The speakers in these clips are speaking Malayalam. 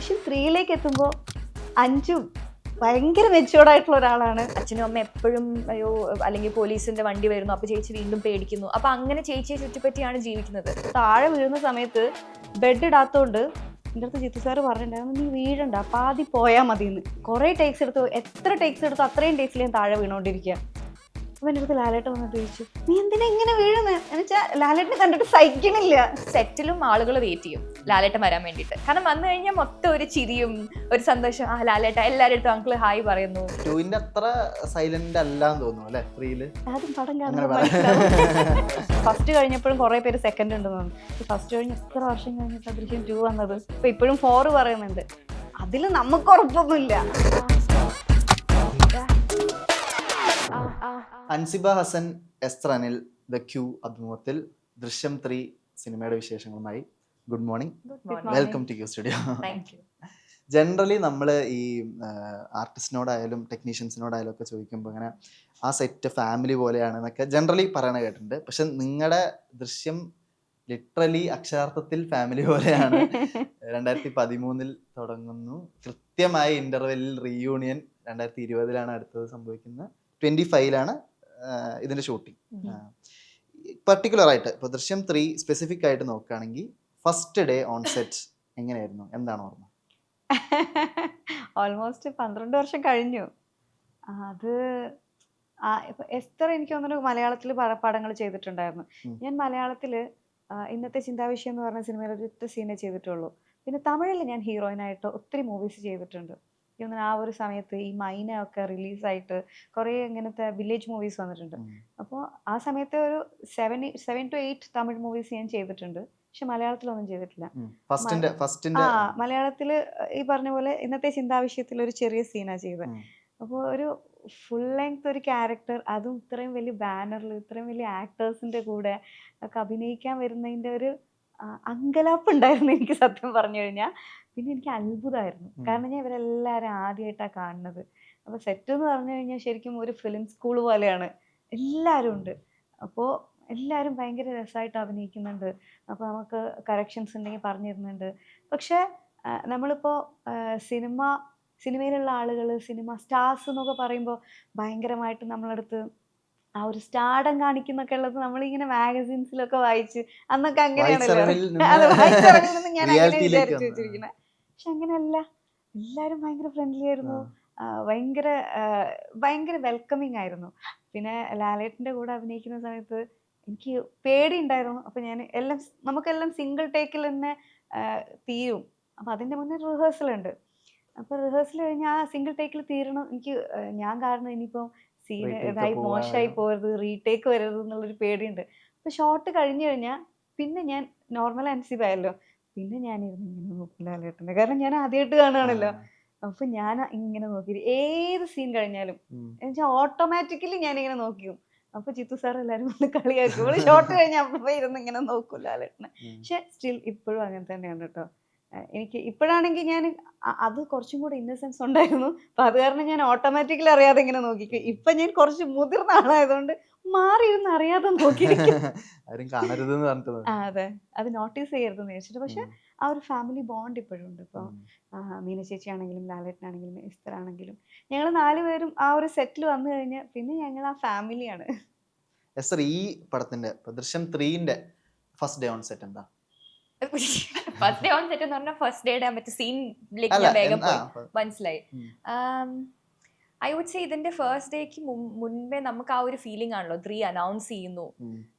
ദൃശ്യം 3 എത്തുമ്പോൾ അഞ്ചും ഭയങ്കര മെച്ചുവേർഡ് ആയിട്ടുള്ള ഒരാളാണ്. അച്ഛനും അമ്മ എപ്പോഴും അയ്യോ അല്ലെങ്കിൽ പോലീസിന്റെ വണ്ടി വരുന്നു, അപ്പൊ ചേച്ചി വീണ്ടും പേടിക്കുന്നു. അപ്പൊ അങ്ങനെ ചേച്ചിയെ ചുറ്റിപ്പറ്റിയാണ് ജീവിക്കുന്നത്. താഴെ വീഴുന്ന സമയത്ത് ബെഡ് ഇടാത്തോണ്ട് എൻ്റെ അടുത്ത് ജിത്തു സാറ് പറഞ്ഞിട്ടുണ്ടായിരുന്നു, നീ വീഴണ്ട, പാതി പോയാൽ മതി എന്ന്. കുറേ ടേക്സ് എടുത്തു, എത്ര ടേക്സ് എടുത്തു അത്രയും ടേക്സിൽ ഞാൻ താഴെ വീണോണ്ടിരിക്കുക. അപ്പൊ എൻ്റെ അടുത്ത് ലാലേട്ടൻ വന്നിട്ട് ചോദിച്ചു, നീ എന്തിനാ ഇങ്ങനെ വീഴുന്നത് എന്ന് വെച്ചാൽ ലാലേട്ടനെ കണ്ടിട്ട് സഹിക്കണില്ല. സെറ്റിലും ആളുകൾ വെയിറ്റ് ചെയ്യും ലാലേട്ടൻ വരാൻ വേണ്ടിയിട്ട്. കാരണം വന്നു കഴിഞ്ഞാൽ മൊത്തം ഒരു ചിരിയും ഒരു സന്തോഷം. ആ ലാലേട്ട എല്ലാവരുടെ അടുത്തും അങ്കിള് ഹായ് പറയുന്നു. 2 അത്ര സൈലന്റ് അല്ലാന്ന് തോന്നുന്നു അല്ലെ 3 ആദ്യം പടം കാണുമ്പോൾ ഫസ്റ്റ് കഴിഞ്ഞപ്പോഴും കുറെ പേര് സെക്കൻഡ് ഉണ്ടെന്ന് തോന്നുന്നു. ഫസ്റ്റ് കഴിഞ്ഞ് എത്ര വർഷം കഴിഞ്ഞിട്ട് ദൃശ്യം 2 വന്നത്. ഇപ്പൊ ഇപ്പോഴും 4 പറയുന്നുണ്ട്. അതിൽ നമുക്ക് ഉറപ്പൊന്നുമില്ല. അൻസിബ ഹസൻ, എസ്തർ അനിൽ, ദ ക്യൂ അഭിമുഖത്തിൽ ദൃശ്യം 3 സിനിമയുടെ വിശേഷങ്ങളുമായി. Good morning, welcome to Cue studio. Thank you. Generally നമ്മൾ ഈ ആർട്ടിസ്റ്റിനോടായാലും ടെക്നീഷ്യൻസിനോടായാലും ഒക്കെ ചോദിക്കുമ്പോൾ ഇങ്ങനെ ആ സെറ്റ് ഫാമിലി പോലെയാണ് എന്നൊക്കെ ജനറലി പറയണ കേട്ടിട്ടുണ്ട്. പക്ഷെ നിങ്ങളുടെ ദൃശ്യം ലിറ്ററലി അക്ഷരാർത്ഥത്തിൽ ഫാമിലി പോലെയാണ്. 2013 തുടങ്ങുന്നു, കൃത്യമായി ഇന്റർവെല്ലിൽ റീയൂണിയൻ 2020 അടുത്തത് സംഭവിക്കുന്നത്. 25 ഇതിന്റെ ഷൂട്ടിംഗ്. പർട്ടിക്കുലർ ആയിട്ട് ഇപ്പൊ ദൃശ്യം 3 സ്പെസിഫിക് ആയിട്ട് നോക്കുകയാണെങ്കിൽ ഫസ്റ്റ് ഡേ ഓൺ സെറ്റ് എങ്ങനെയായിരുന്നു, എന്താണ് ഓർമ്മ? ഓൾമോസ്റ്റ് 12 വർഷം കഴിഞ്ഞു. അത് ഇപ്പൊ എസ്തർ എനിക്ക് തോന്നുന്നു മലയാളത്തിൽ പടങ്ങൾ ചെയ്തിട്ടുണ്ടായിരുന്നു. ഞാൻ മലയാളത്തില് ഇന്നത്തെ ചിന്താവിഷയം എന്ന് പറഞ്ഞ സിനിമയിൽ ഒരൊറ്റ സീനേ ചെയ്തിട്ടുള്ളൂ. പിന്നെ തമിഴിൽ ഞാൻ ഹീറോയിനായിട്ട് ഒത്തിരി മൂവീസ് ചെയ്തിട്ടുണ്ട്. ആ ഒരു സമയത്ത് ഈ മൈന ഒക്കെ റിലീസായിട്ട് കുറേ ഇങ്ങനത്തെ വില്ലേജ് മൂവീസ് വന്നിട്ടുണ്ട്. അപ്പോൾ ആ സമയത്ത് ഒരു 7 to 8 തമിഴ് മൂവീസ് ഞാൻ ചെയ്തിട്ടുണ്ട്. പക്ഷെ മലയാളത്തിലൊന്നും ചെയ്തിട്ടില്ല. മലയാളത്തില് ഈ പറഞ്ഞ പോലെ ഇന്നത്തെ ചിന്താവിഷയത്തിൽ ഒരു ചെറിയ സീനാ ചെയ്തത്. അപ്പോൾ ഒരു ഫുൾ ലെങ്ത് ഒരു ക്യാരക്ടർ, അതും ഇത്രയും വലിയ ബാനറിൽ ഇത്രയും വലിയ ആക്ടേഴ്സിന്റെ കൂടെ ഒക്കെ അഭിനയിക്കാൻ വരുന്നതിന്റെ ഒരു അങ്കലാപ്പ് ഉണ്ടായിരുന്നു എനിക്ക് സത്യം പറഞ്ഞു കഴിഞ്ഞാൽ. പിന്നെ എനിക്ക് അത്ഭുതമായിരുന്നു, കാരണം ഞാൻ ഇവരെല്ലാവരും ആദ്യമായിട്ടാണ് കാണുന്നത്. അപ്പോൾ സെറ്റ് എന്ന് പറഞ്ഞു കഴിഞ്ഞാൽ ശരിക്കും ഒരു ഫിലിം സ്കൂൾ പോലെയാണ്. എല്ലാവരും ഉണ്ട്. അപ്പോൾ എല്ലാവരും ഭയങ്കര രസമായിട്ട് അഭിനയിക്കുന്നുണ്ട്. അപ്പോൾ നമുക്ക് കറക്ഷൻസ് ഉണ്ടെങ്കിൽ പറഞ്ഞു തരുന്നുണ്ട്. പക്ഷേ നമ്മളിപ്പോൾ സിനിമയിലുള്ള ആളുകൾ, സിനിമ സ്റ്റാർസ് എന്നൊക്കെ പറയുമ്പോൾ ഭയങ്കരമായിട്ട് നമ്മളടുത്ത് ആ ഒരു സ്റ്റാർഡം കാണിക്കുന്നൊക്കെ ഉള്ളത് നമ്മളിങ്ങനെ മാഗസീൻസിലൊക്കെ വായിച്ച് അന്നൊക്കെ അങ്ങനെയാണല്ലോ ഞാൻ അങ്ങനെ വിചാരിച്ചു വെച്ചിരിക്കുന്നത്. പക്ഷെ അങ്ങനെയല്ല, എല്ലാവരും ഭയങ്കര ഫ്രണ്ട്ലി ആയിരുന്നു, ഭയങ്കര വെൽക്കമിങ് ആയിരുന്നു. പിന്നെ ലാലേട്ടൻ്റെ കൂടെ അഭിനയിക്കുന്ന സമയത്ത് എനിക്ക് പേടിയുണ്ടായിരുന്നു. അപ്പം നമുക്കെല്ലാം സിംഗിൾ ടേക്കിൽ തന്നെ തീരും. അപ്പം അതിൻ്റെ മുന്നേ റിഹേഴ്സൽ ഉണ്ട്. അപ്പോൾ റിഹേഴ്സൽ കഴിഞ്ഞാൽ ആ സിംഗിൾ ടേക്കിൽ തീരണം. ഞാൻ കാരണം ഇനിയിപ്പോൾ സീൻ ഇതായി മോശമായി പോകരുത്, റീടേക്ക് വരരുത് എന്നുള്ളൊരു പേടിയുണ്ട്. അപ്പോൾ ഷോട്ട് കഴിഞ്ഞു കഴിഞ്ഞാൽ പിന്നെ ഞാൻ നോർമൽ അൻസിബായല്ലോ, പിന്നെ ഞാനിരുന്ന് ഇങ്ങനെ നോക്കില്ല ലാലേട്ടൻ്റെ, കാരണം ഞാൻ ആദ്യമായിട്ട് കാണുകയാണല്ലോ. അപ്പൊ ഞാൻ ഇങ്ങനെ നോക്കി ഏത് സീൻ കഴിഞ്ഞാലും എന്നുവെച്ചാൽ ഓട്ടോമാറ്റിക്കലി ഞാനിങ്ങനെ നോക്കിയും. അപ്പൊ ചിത്തു സാർ എല്ലാവരും ഒന്ന് കളിയാക്കും, ഷോട്ട് കഴിഞ്ഞാൽ അപ്പൊ ഇരുന്ന് ഇങ്ങനെ നോക്കൂല ലാലേട്ടനെ. പക്ഷെ സ്റ്റിൽ ഇപ്പോഴും അങ്ങനെ തന്നെയാണ് കേട്ടോ. എനിക്ക് ഇപ്പോഴാണെങ്കിൽ ഞാൻ അത് കുറച്ചും കൂടെ ഇന്നസെൻസ് ഉണ്ടായിരുന്നു. അപ്പൊ അത് കാരണം ഞാൻ ഓട്ടോമാറ്റിക്കലി അറിയാതെ ഇങ്ങനെ നോക്കിക്കും. ഇപ്പൊ ഞാൻ കുറച്ച് മുതിർന്ന ആളായതുകൊണ്ട് മാറിയിരുന്ന് അറിയാതെ നോക്കിയിരിക്കും. അതെ, അത് നോട്ടീസ് ചെയ്യരുതെന്ന് വെച്ചിട്ട്. പക്ഷെ ആ ഒരു ഫാമിലി ബോണ്ട് ഇപ്പോഴും ഉണ്ട്. ഇപ്പോൾ മീന ചേച്ചി ആണെങ്കിലും ലാലേട്ടനാണെങ്കിലും എസ്തർ ആണെങ്കിലും ഞങ്ങൾ 4 പേരും ആ ഒരു സെറ്റിൽ വന്നു കഴിഞ്ഞാൽ പിന്നെ ഞങ്ങൾ ആ ഫാമിലിയാണ്. എസ്തർ, ഈ പടത്തിന്റെ ദൃശ്യം 3 ഫസ്റ്റ് ഡേ ഓൺ സെറ്റ് എന്താ? ഫസ്റ്റ് ഡേ ഓൺ സെറ്റ് എന്ന് പറഞ്ഞാൽ ഫസ്റ്റ് ഡേയുടെ മറ്റേ സീനിലേക്ക് ഞാൻ വേഗം പോയി, മനസ്സിലായി. ഐ വുഡ് സേ ഇതിന്റെ ഫസ്റ്റ് ഡേക്ക് മുൻപേ നമുക്ക് ആ ഒരു ഫീലിംഗ് ആണല്ലോ 3 അനൗൺസ് ചെയ്യുന്നു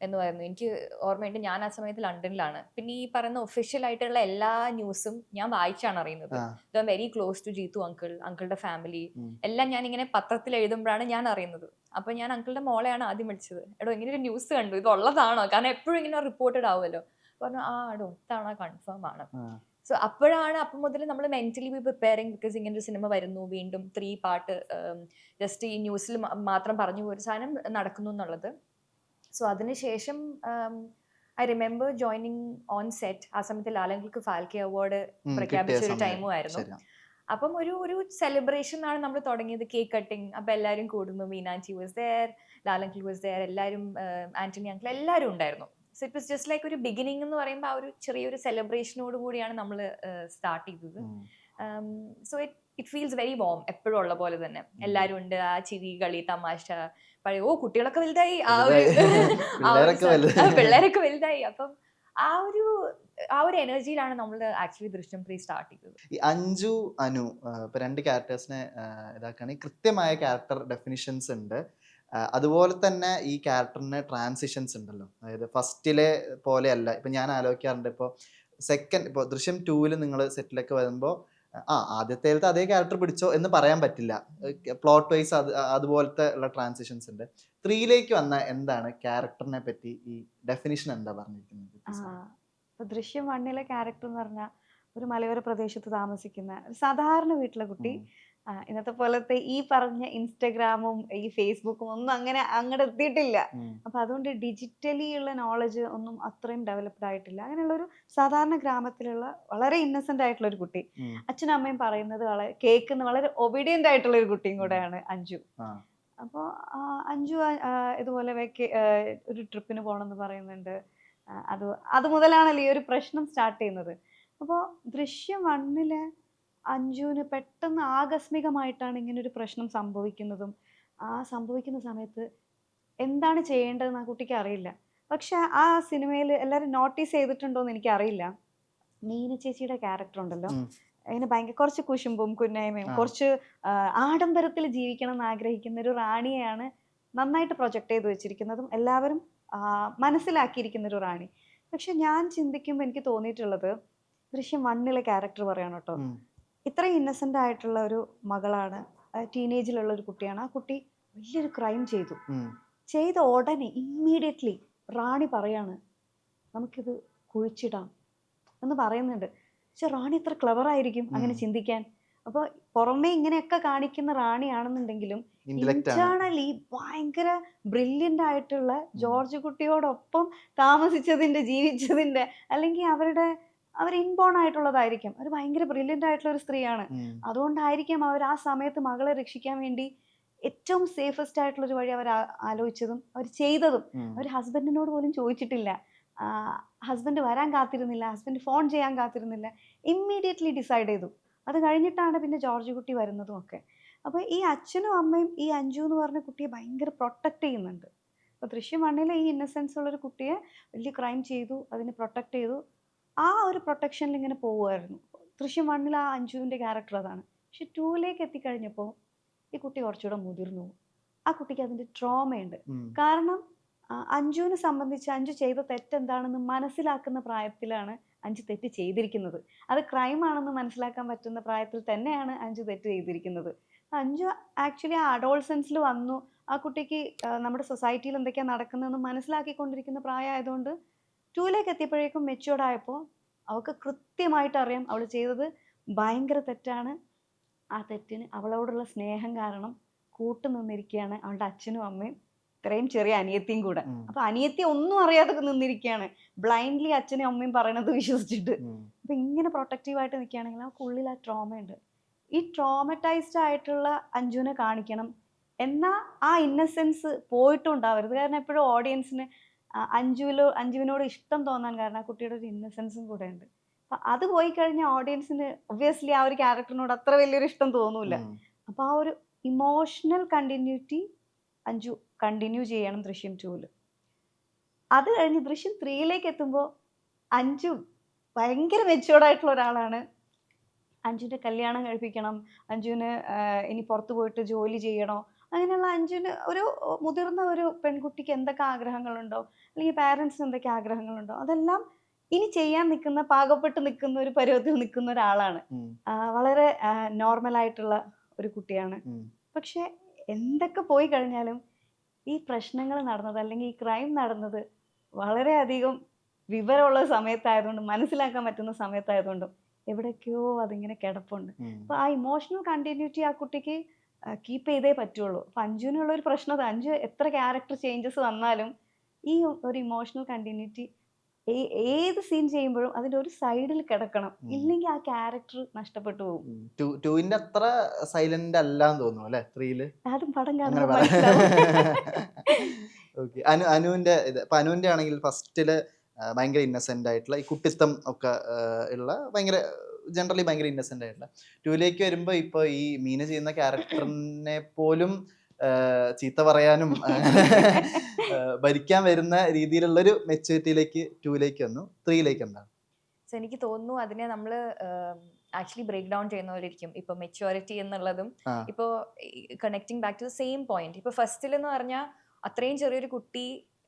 എന്ന് പറയുന്നു. എനിക്ക് ഓർമ്മയുണ്ട്, ഞാൻ ആ സമയത്ത് ലണ്ടനിലാണ്. പിന്നെ ഈ പറയുന്ന ഒഫീഷ്യൽ ആയിട്ടുള്ള എല്ലാ ന്യൂസും ഞാൻ വായിച്ചാണ് അറിയുന്നത്. The very close to Jeethu അങ്കിളുടെ ഫാമിലി എല്ലാം ഞാൻ ഇങ്ങനെ പത്രത്തിൽ എഴുതുമ്പോഴാണ് ഞാൻ അറിയുന്നത്. അപ്പൊ ഞാൻ അങ്കിളുടെ മോളെയാണ് ആദ്യം വിളിച്ചത്, എടോ ഇങ്ങനെ ഒരു ന്യൂസ് കണ്ടു, ഇത് ഉള്ളതാണോ, കാരണം എപ്പോഴും ഇങ്ങനെ റിപ്പോർട്ടഡ് ആവുമല്ലോ. പറഞ്ഞു എടോ ഇത്തവണ കൺഫേം ആണ്. സോ അപ്പം മുതൽ നമ്മൾ മെന്റലി ബി പ്രിപ്പയറിങ്, ബിക്കോസ് ഇങ്ങനെ ഒരു സിനിമ വരുന്നു, വീണ്ടും 3 പാർട്ട് ജസ്റ്റ് ഈ ന്യൂസിൽ മാത്രം പറഞ്ഞു ഒരു സാധനം നടക്കുന്നു എന്നുള്ളത്. സോ അതിനുശേഷം I remember joining on set. ആ സമയത്ത് ലാലങ്കിൾക്ക് ഫാൽക്കെ അവാർഡ് പ്രഖ്യാപിച്ച ഒരു ടൈമും ആയിരുന്നു. അപ്പം ഒരു സെലിബ്രേഷൻ ആണ് നമ്മൾ തുടങ്ങിയത്, കേക്ക് കട്ടിങ്. അപ്പം എല്ലാവരും കൂടുന്നു, മീനാൻചി വാസ് ദെയർ, ലാലങ്കിൾ വാസ് ദെയർ, എല്ലാവരും ആന്റണി അങ്കിൾ എല്ലാവരും ഉണ്ടായിരുന്നു. So it was just like ഒരു ബിഗിനിങ് എന്ന് പറയുമ്പോൾ ആ ഒരു ചെറിയൊരു സെലിബ്രേഷനോട് കൂടിയാണ് നമ്മൾ സ്റ്റാർട്ട് ചെയ്തത്. So it feels very warm, എപ്പോഴും ഉള്ള പോലെ തന്നെ എല്ലാരും ഉണ്ട്, ആ ചിരി കളി തമാശ, പഴയ ഓ കുട്ടികളൊക്കെ വലുതായി, ആ ഒരു പിള്ളേരൊക്കെ വലുതായി. അപ്പം ആ ഒരു എനർജിയിലാണ് നമ്മൾ ആക്ച്വലി ദൃശ്യം 3 സ്റ്റാർട്ട് ചെയ്തത്. ഈ അഞ്ജു അനു ഇപ്പൊ രണ്ട് ക്യാരക്ടേഴ്സിനെ ഇതാക്കുകയാണെങ്കിൽ കൃത്യമായ ക്യാരക്ടർ ഡെഫിനിഷൻസ് ഉണ്ട്. അതുപോലെ തന്നെ ഈ ക്യാരക്ടറിന് ട്രാൻസിഷൻസ് ഉണ്ടല്ലോ. അതായത് ഫസ്റ്റിലെ പോലെയല്ല. ഇപ്പൊ ഞാൻ ആലോചിക്കാറുണ്ട്, ഇപ്പോൾ ഇപ്പോൾ ദൃശ്യം 2 നിങ്ങൾ സെറ്റിലൊക്കെ വരുമ്പോൾ ആദ്യത്തേലത്തെ അതേ ക്യാരക്ടർ പിടിച്ചോ എന്ന് പറയാൻ പറ്റില്ല. പ്ലോട്ട് വൈസ് അതുപോലത്തെ ഉള്ള ട്രാൻസിഷൻസ് ഉണ്ട്. 3 വന്ന എന്താണ് ക്യാരക്ടറിനെ പറ്റി ഈ ഡെഫിനിഷൻ എന്താ പറഞ്ഞിരിക്കുന്നത്? ഇപ്പൊ ദൃശ്യം 1 ക്യാരക്ടർ എന്ന് പറഞ്ഞാൽ ഒരു മലയോര പ്രദേശത്ത് താമസിക്കുന്ന ഒരു സാധാരണ വീട്ടിലെ കുട്ടി. ഇന്നത്തെ പോലത്തെ ഈ പറഞ്ഞ ഇൻസ്റ്റഗ്രാമും ഈ ഫേസ്ബുക്കും ഒന്നും അങ്ങനെ അങ്ങോട്ട് എത്തിയിട്ടില്ല. അപ്പൊ അതുകൊണ്ട് ഡിജിറ്റലി ഉള്ള നോളജ് ഒന്നും അത്രയും ഡെവലപ്ഡ് ആയിട്ടില്ല. അങ്ങനെയുള്ള ഒരു സാധാരണ ഗ്രാമത്തിലുള്ള വളരെ ഇന്നസെന്റ് ആയിട്ടുള്ള ഒരു കുട്ടി. അച്ഛനും അമ്മയും പറയുന്നത് കേൾക്കുന്ന വളരെ ഒബീഡിയന്റ് ആയിട്ടുള്ള ഒരു കുട്ടിയും കൂടെയാണ് അഞ്ജു. അപ്പോൾ അഞ്ജു ഇതുപോലെ ഒരു ട്രിപ്പിന് പോകണമെന്ന് പറയുന്നുണ്ട്. അത് മുതലാണല്ലോ ഈ ഒരു പ്രശ്നം സ്റ്റാർട്ട് ചെയ്യുന്നത്. അപ്പോൾ ദൃശ്യം 1 അഞ്ജുവിന് പെട്ടെന്ന് ആകസ്മികമായിട്ടാണ് ഇങ്ങനെ ഒരു പ്രശ്നം സംഭവിക്കുന്നതും സംഭവിക്കുന്ന സമയത്ത് എന്താണ് ചെയ്യേണ്ടതെന്ന് ആ കുട്ടിക്ക് അറിയില്ല. പക്ഷെ ആ സിനിമയിൽ എല്ലാവരും നോട്ടീസ് ചെയ്തിട്ടുണ്ടോ എന്ന് എനിക്കറിയില്ല. മീന ചേച്ചിയുടെ ക്യാരക്ടർ ഉണ്ടല്ലോ, അതിന് ഭയങ്കര കുറച്ച് കുശുമ്പും കുന്നയമയും കുറച്ച് ആഡംബരത്തിൽ ജീവിക്കണം എന്ന് ആഗ്രഹിക്കുന്ന ഒരു റാണിയെയാണ് നന്നായിട്ട് പ്രൊജക്റ്റ് ചെയ്ത് വെച്ചിരിക്കുന്നതും എല്ലാവരും മനസ്സിലാക്കിയിരിക്കുന്ന ഒരു റാണി. പക്ഷെ ഞാൻ ചിന്തിക്കുമ്പോൾ എനിക്ക് തോന്നിയിട്ടുള്ളത് ദൃശ്യം 1 ക്യാരക്ടർ പറയാണ് കേട്ടോ. ഇത്രയും ഇന്നസെന്റ് ആയിട്ടുള്ള ഒരു മകളാണ്, ടീനേജിലുള്ള ഒരു കുട്ടിയാണ്. ആ കുട്ടി വലിയൊരു ക്രൈം ചെയ്ത ഉടനെ ഇമ്മീഡിയറ്റ്ലി റാണി പറയാണ് നമുക്കിത് കുഴിച്ചിടാം എന്ന് പറയുന്നുണ്ട്. പക്ഷെ റാണി എത്ര ക്ലെവർ ആയിരിക്കും അങ്ങനെ ചിന്തിക്കാൻ. അപ്പൊ പുറമെ ഇങ്ങനെയൊക്കെ കാണിക്കുന്ന റാണിയാണെന്നുണ്ടെങ്കിലും ഇന്റേണലി ഭയങ്കര ബ്രില്യൻ്റ് ആയിട്ടുള്ള ജോർജ് കുട്ടിയോടൊപ്പം താമസിച്ചതിന്റെ ജീവിച്ചതിന്റെ അല്ലെങ്കിൽ അവർ ഇൻബോൺ ആയിട്ടുള്ളതായിരിക്കും. അവർ ഭയങ്കര ബ്രില്യൻ്റ് ആയിട്ടുള്ള ഒരു സ്ത്രീയാണ്. അതുകൊണ്ടായിരിക്കും അവർ ആ സമയത്ത് മകളെ രക്ഷിക്കാൻ വേണ്ടി ഏറ്റവും സേഫസ്റ്റ് ആയിട്ടുള്ള ഒരു വഴി അവർ ആലോചിച്ചതും അവർ ചെയ്തതും. അവർ ഹസ്ബൻഡിനോട് പോലും ചോദിച്ചിട്ടില്ല, ഹസ്ബൻഡ് വരാൻ കാത്തിരുന്നില്ല, ഹസ്ബൻഡ് ഫോൺ ചെയ്യാൻ കാത്തിരുന്നില്ല, ഇമ്മീഡിയറ്റ്ലി ഡിസൈഡ് ചെയ്തു. അത് കഴിഞ്ഞിട്ടാണ് പിന്നെ ജോർജ് കുട്ടി വരുന്നതും ഒക്കെ. അപ്പോൾ ഈ അച്ഛനും അമ്മയും ഈ അഞ്ജു എന്ന് പറഞ്ഞ കുട്ടിയെ ഭയങ്കര പ്രൊട്ടക്ട് ചെയ്യുന്നുണ്ട്. അപ്പോൾ ദൃശ്യം 1 ഈ ഇന്നസെൻസ് ഉള്ളൊരു കുട്ടിയെ വലിയ ക്രൈം ചെയ്തു, അതിനെ പ്രൊട്ടക്ട് ചെയ്തു. ആ ഒരു പ്രൊട്ടക്ഷനിൽ ഇങ്ങനെ പോവുമായിരുന്നു. ദൃശ്യം 1 ആ അഞ്ജുവിൻ്റെ ക്യാരക്ടർ അതാണ്. പക്ഷെ 2 എത്തിക്കഴിഞ്ഞപ്പോൾ ഈ കുട്ടി കുറച്ചുകൂടെ മുതിർന്നു. ആ കുട്ടിക്ക് അതിൻ്റെ ട്രോമയുണ്ട്. കാരണം അഞ്ജുവിനെ സംബന്ധിച്ച് അഞ്ജു ചെയ്ത തെറ്റെന്താണെന്ന് മനസ്സിലാക്കുന്ന പ്രായത്തിലാണ് അഞ്ജു തെറ്റ് ചെയ്തിരിക്കുന്നത്. അത് ക്രൈമാണെന്ന് മനസ്സിലാക്കാൻ പറ്റുന്ന പ്രായത്തിൽ തന്നെയാണ് അഞ്ജു തെറ്റ് ചെയ്തിരിക്കുന്നത്. അഞ്ജു ആക്ച്വലി ആ അഡോൾസൻസിൽ വന്നു. ആ കുട്ടിക്ക് നമ്മുടെ സൊസൈറ്റിയിൽ എന്തൊക്കെയാണ് നടക്കുന്നതെന്ന് മനസ്സിലാക്കിക്കൊണ്ടിരിക്കുന്ന പ്രായമായതുകൊണ്ട് 2 എത്തിയപ്പോഴേക്കും മെച്യൂർഡ് ആയപ്പോൾ അവൾക്ക് കൃത്യമായിട്ട് അറിയാം അവൾ ചെയ്തത് ഭയങ്കര തെറ്റാണ്. ആ തെറ്റിന് അവളോടുള്ള സ്നേഹം കാരണം കൂട്ടുനിന്നിരിക്കുകയാണ് അവളുടെ അച്ഛനും അമ്മയും, ഇത്രയും ചെറിയ അനിയത്തിയും കൂടെ. അപ്പൊ അനിയത്തി ഒന്നും അറിയാതെ നിന്നിരിക്കുകയാണ്, ബ്ലൈൻഡ്ലി അച്ഛനും അമ്മയും പറയണത് വിശ്വസിച്ചിട്ട്. അപ്പൊ ഇങ്ങനെ പ്രൊട്ടക്റ്റീവായിട്ട് നിൽക്കുകയാണെങ്കിൽ അവൾക്ക് ഉള്ളിൽ ആ ട്രോമയുണ്ട്. ഈ ട്രോമറ്റൈസ്ഡ് ആയിട്ടുള്ള അഞ്ജുവിനെ കാണിക്കണം, എന്നാൽ ആ ഇന്നസെൻസ് പോയിട്ടും ഉണ്ടാവരുത്. കാരണം എപ്പോഴും ഓഡിയൻസിന് അഞ്ജുവിനോട് ഇഷ്ടം തോന്നാൻ കാരണം ആ കുട്ടിയുടെ ഒരു ഇന്നസെൻസും കൂടെ ഉണ്ട്. അപ്പൊ അത് പോയി കഴിഞ്ഞാൽ ഓഡിയൻസിന് ഒബ്വിയസ്ലി ആ ഒരു ക്യാരക്ടറിനോട് അത്ര വലിയൊരു ഇഷ്ടം തോന്നൂല. അപ്പൊ ആ ഒരു ഇമോഷണൽ കണ്ടിന്യൂറ്റി അഞ്ജു കണ്ടിന്യൂ ചെയ്യണം ദൃശ്യം 2. അത് കഴിഞ്ഞ് ദൃശ്യം 3 എത്തുമ്പോൾ അഞ്ജു ഭയങ്കര മെച്യൂർഡ് ആയിട്ടുള്ള ഒരാളാണ്. അഞ്ജുവിൻ്റെ കല്യാണം കഴിപ്പിക്കണം, അഞ്ജുവിന് ഇനി പുറത്തു പോയിട്ട് ജോലി ചെയ്യണോ, അങ്ങനെയുള്ള അഞ്ജുവിന് ഒരു മുതിർന്ന ഒരു പെൺകുട്ടിക്ക് എന്തൊക്കെ ആഗ്രഹങ്ങളുണ്ടോ അല്ലെങ്കിൽ പാരൻസിന് എന്തൊക്കെ ആഗ്രഹങ്ങളുണ്ടോ അതെല്ലാം ഇനി ചെയ്യാൻ നിൽക്കുന്ന, പാകപ്പെട്ട് നിൽക്കുന്ന ഒരു പരുവത്തിൽ നിൽക്കുന്ന ഒരാളാണ്. വളരെ നോർമലായിട്ടുള്ള ഒരു കുട്ടിയാണ്. പക്ഷെ എന്തൊക്കെ പോയി കഴിഞ്ഞാലും ഈ പ്രശ്നങ്ങൾ നടന്നത് അല്ലെങ്കിൽ ഈ ക്രൈം നടന്നത് വളരെയധികം വിവരമുള്ള സമയത്തായതുകൊണ്ടും മനസ്സിലാക്കാൻ പറ്റുന്ന സമയത്തായതുകൊണ്ടും എവിടേക്കോ അതിങ്ങനെ കിടപ്പുണ്ട്. അപ്പോൾ ആ ഇമോഷണൽ കണ്ടിന്യൂറ്റി ആ കുട്ടിക്ക് കീപ്പ് ചെയ്തേ പറ്റുള്ളൂ. അപ്പം അഞ്ജുവിനുള്ള ഒരു പ്രശ്നം അത്, അഞ്ജു എത്ര ക്യാരക്ടർ ചേഞ്ചസ് വന്നാലും ഈ ഒരു ഇമോഷണൽ കണ്ടിന്യൂറ്റി ഏത് സീൻ ചെയ്യുമ്പോഴും അതിന്റെ ഒരു സൈഡിൽ കിടക്കണം, ഇല്ലെങ്കിൽ ആ ക്യാരക്ടർ നഷ്ടപ്പെട്ടു പോകും. 2 അത്ര സൈലന്റ് അല്ലാന്ന് തോന്നുന്നു അല്ലെ 3 അതും പടം അങ്ങനെ കാണുമ്പോൾ ഓക്കെ. അനുവിന്റെ ആണെങ്കിൽ ഫസ്റ്റില് ഭയങ്കര ഇന്നസെന്റ് ആയിട്ടുള്ള ഈ കുട്ടിത്തം ഒക്കെ ഉള്ള ഭയങ്കര ജനറലി ഭയങ്കര ഇന്നസെന്റ് ആയിട്ടുള്ള. 2ലേക്ക് വരുമ്പോൾ ഇപ്പോൾ ഈ മീന ചെയ്യുന്ന ക്യാരക്ടറിനെ പോലും ചീത്ത പറയാനും ഭരിക്കാൻ വരുന്ന രീതിയിലുള്ളൊരു മെച്യൂരിറ്റിയിലേക്ക് 2ലേക്ക് വന്നു. 3ലേക്ക് എന്താണ്? സോ എനിക്ക് തോന്നുന്നു അതിനെ നമ്മൾ ആക്ച്വലി ബ്രേക്ക് ഡൗൺ ചെയ്യുന്ന പോലെ ഇരിക്കും. ഇപ്പൊ മെച്യൂരിറ്റി എന്നുള്ളതും ഇപ്പോൾ connecting back to the same point. ഇപ്പൊ ഫസ്റ്റിൽ എന്ന് പറഞ്ഞാൽ അത്രയും ചെറിയൊരു കുട്ടി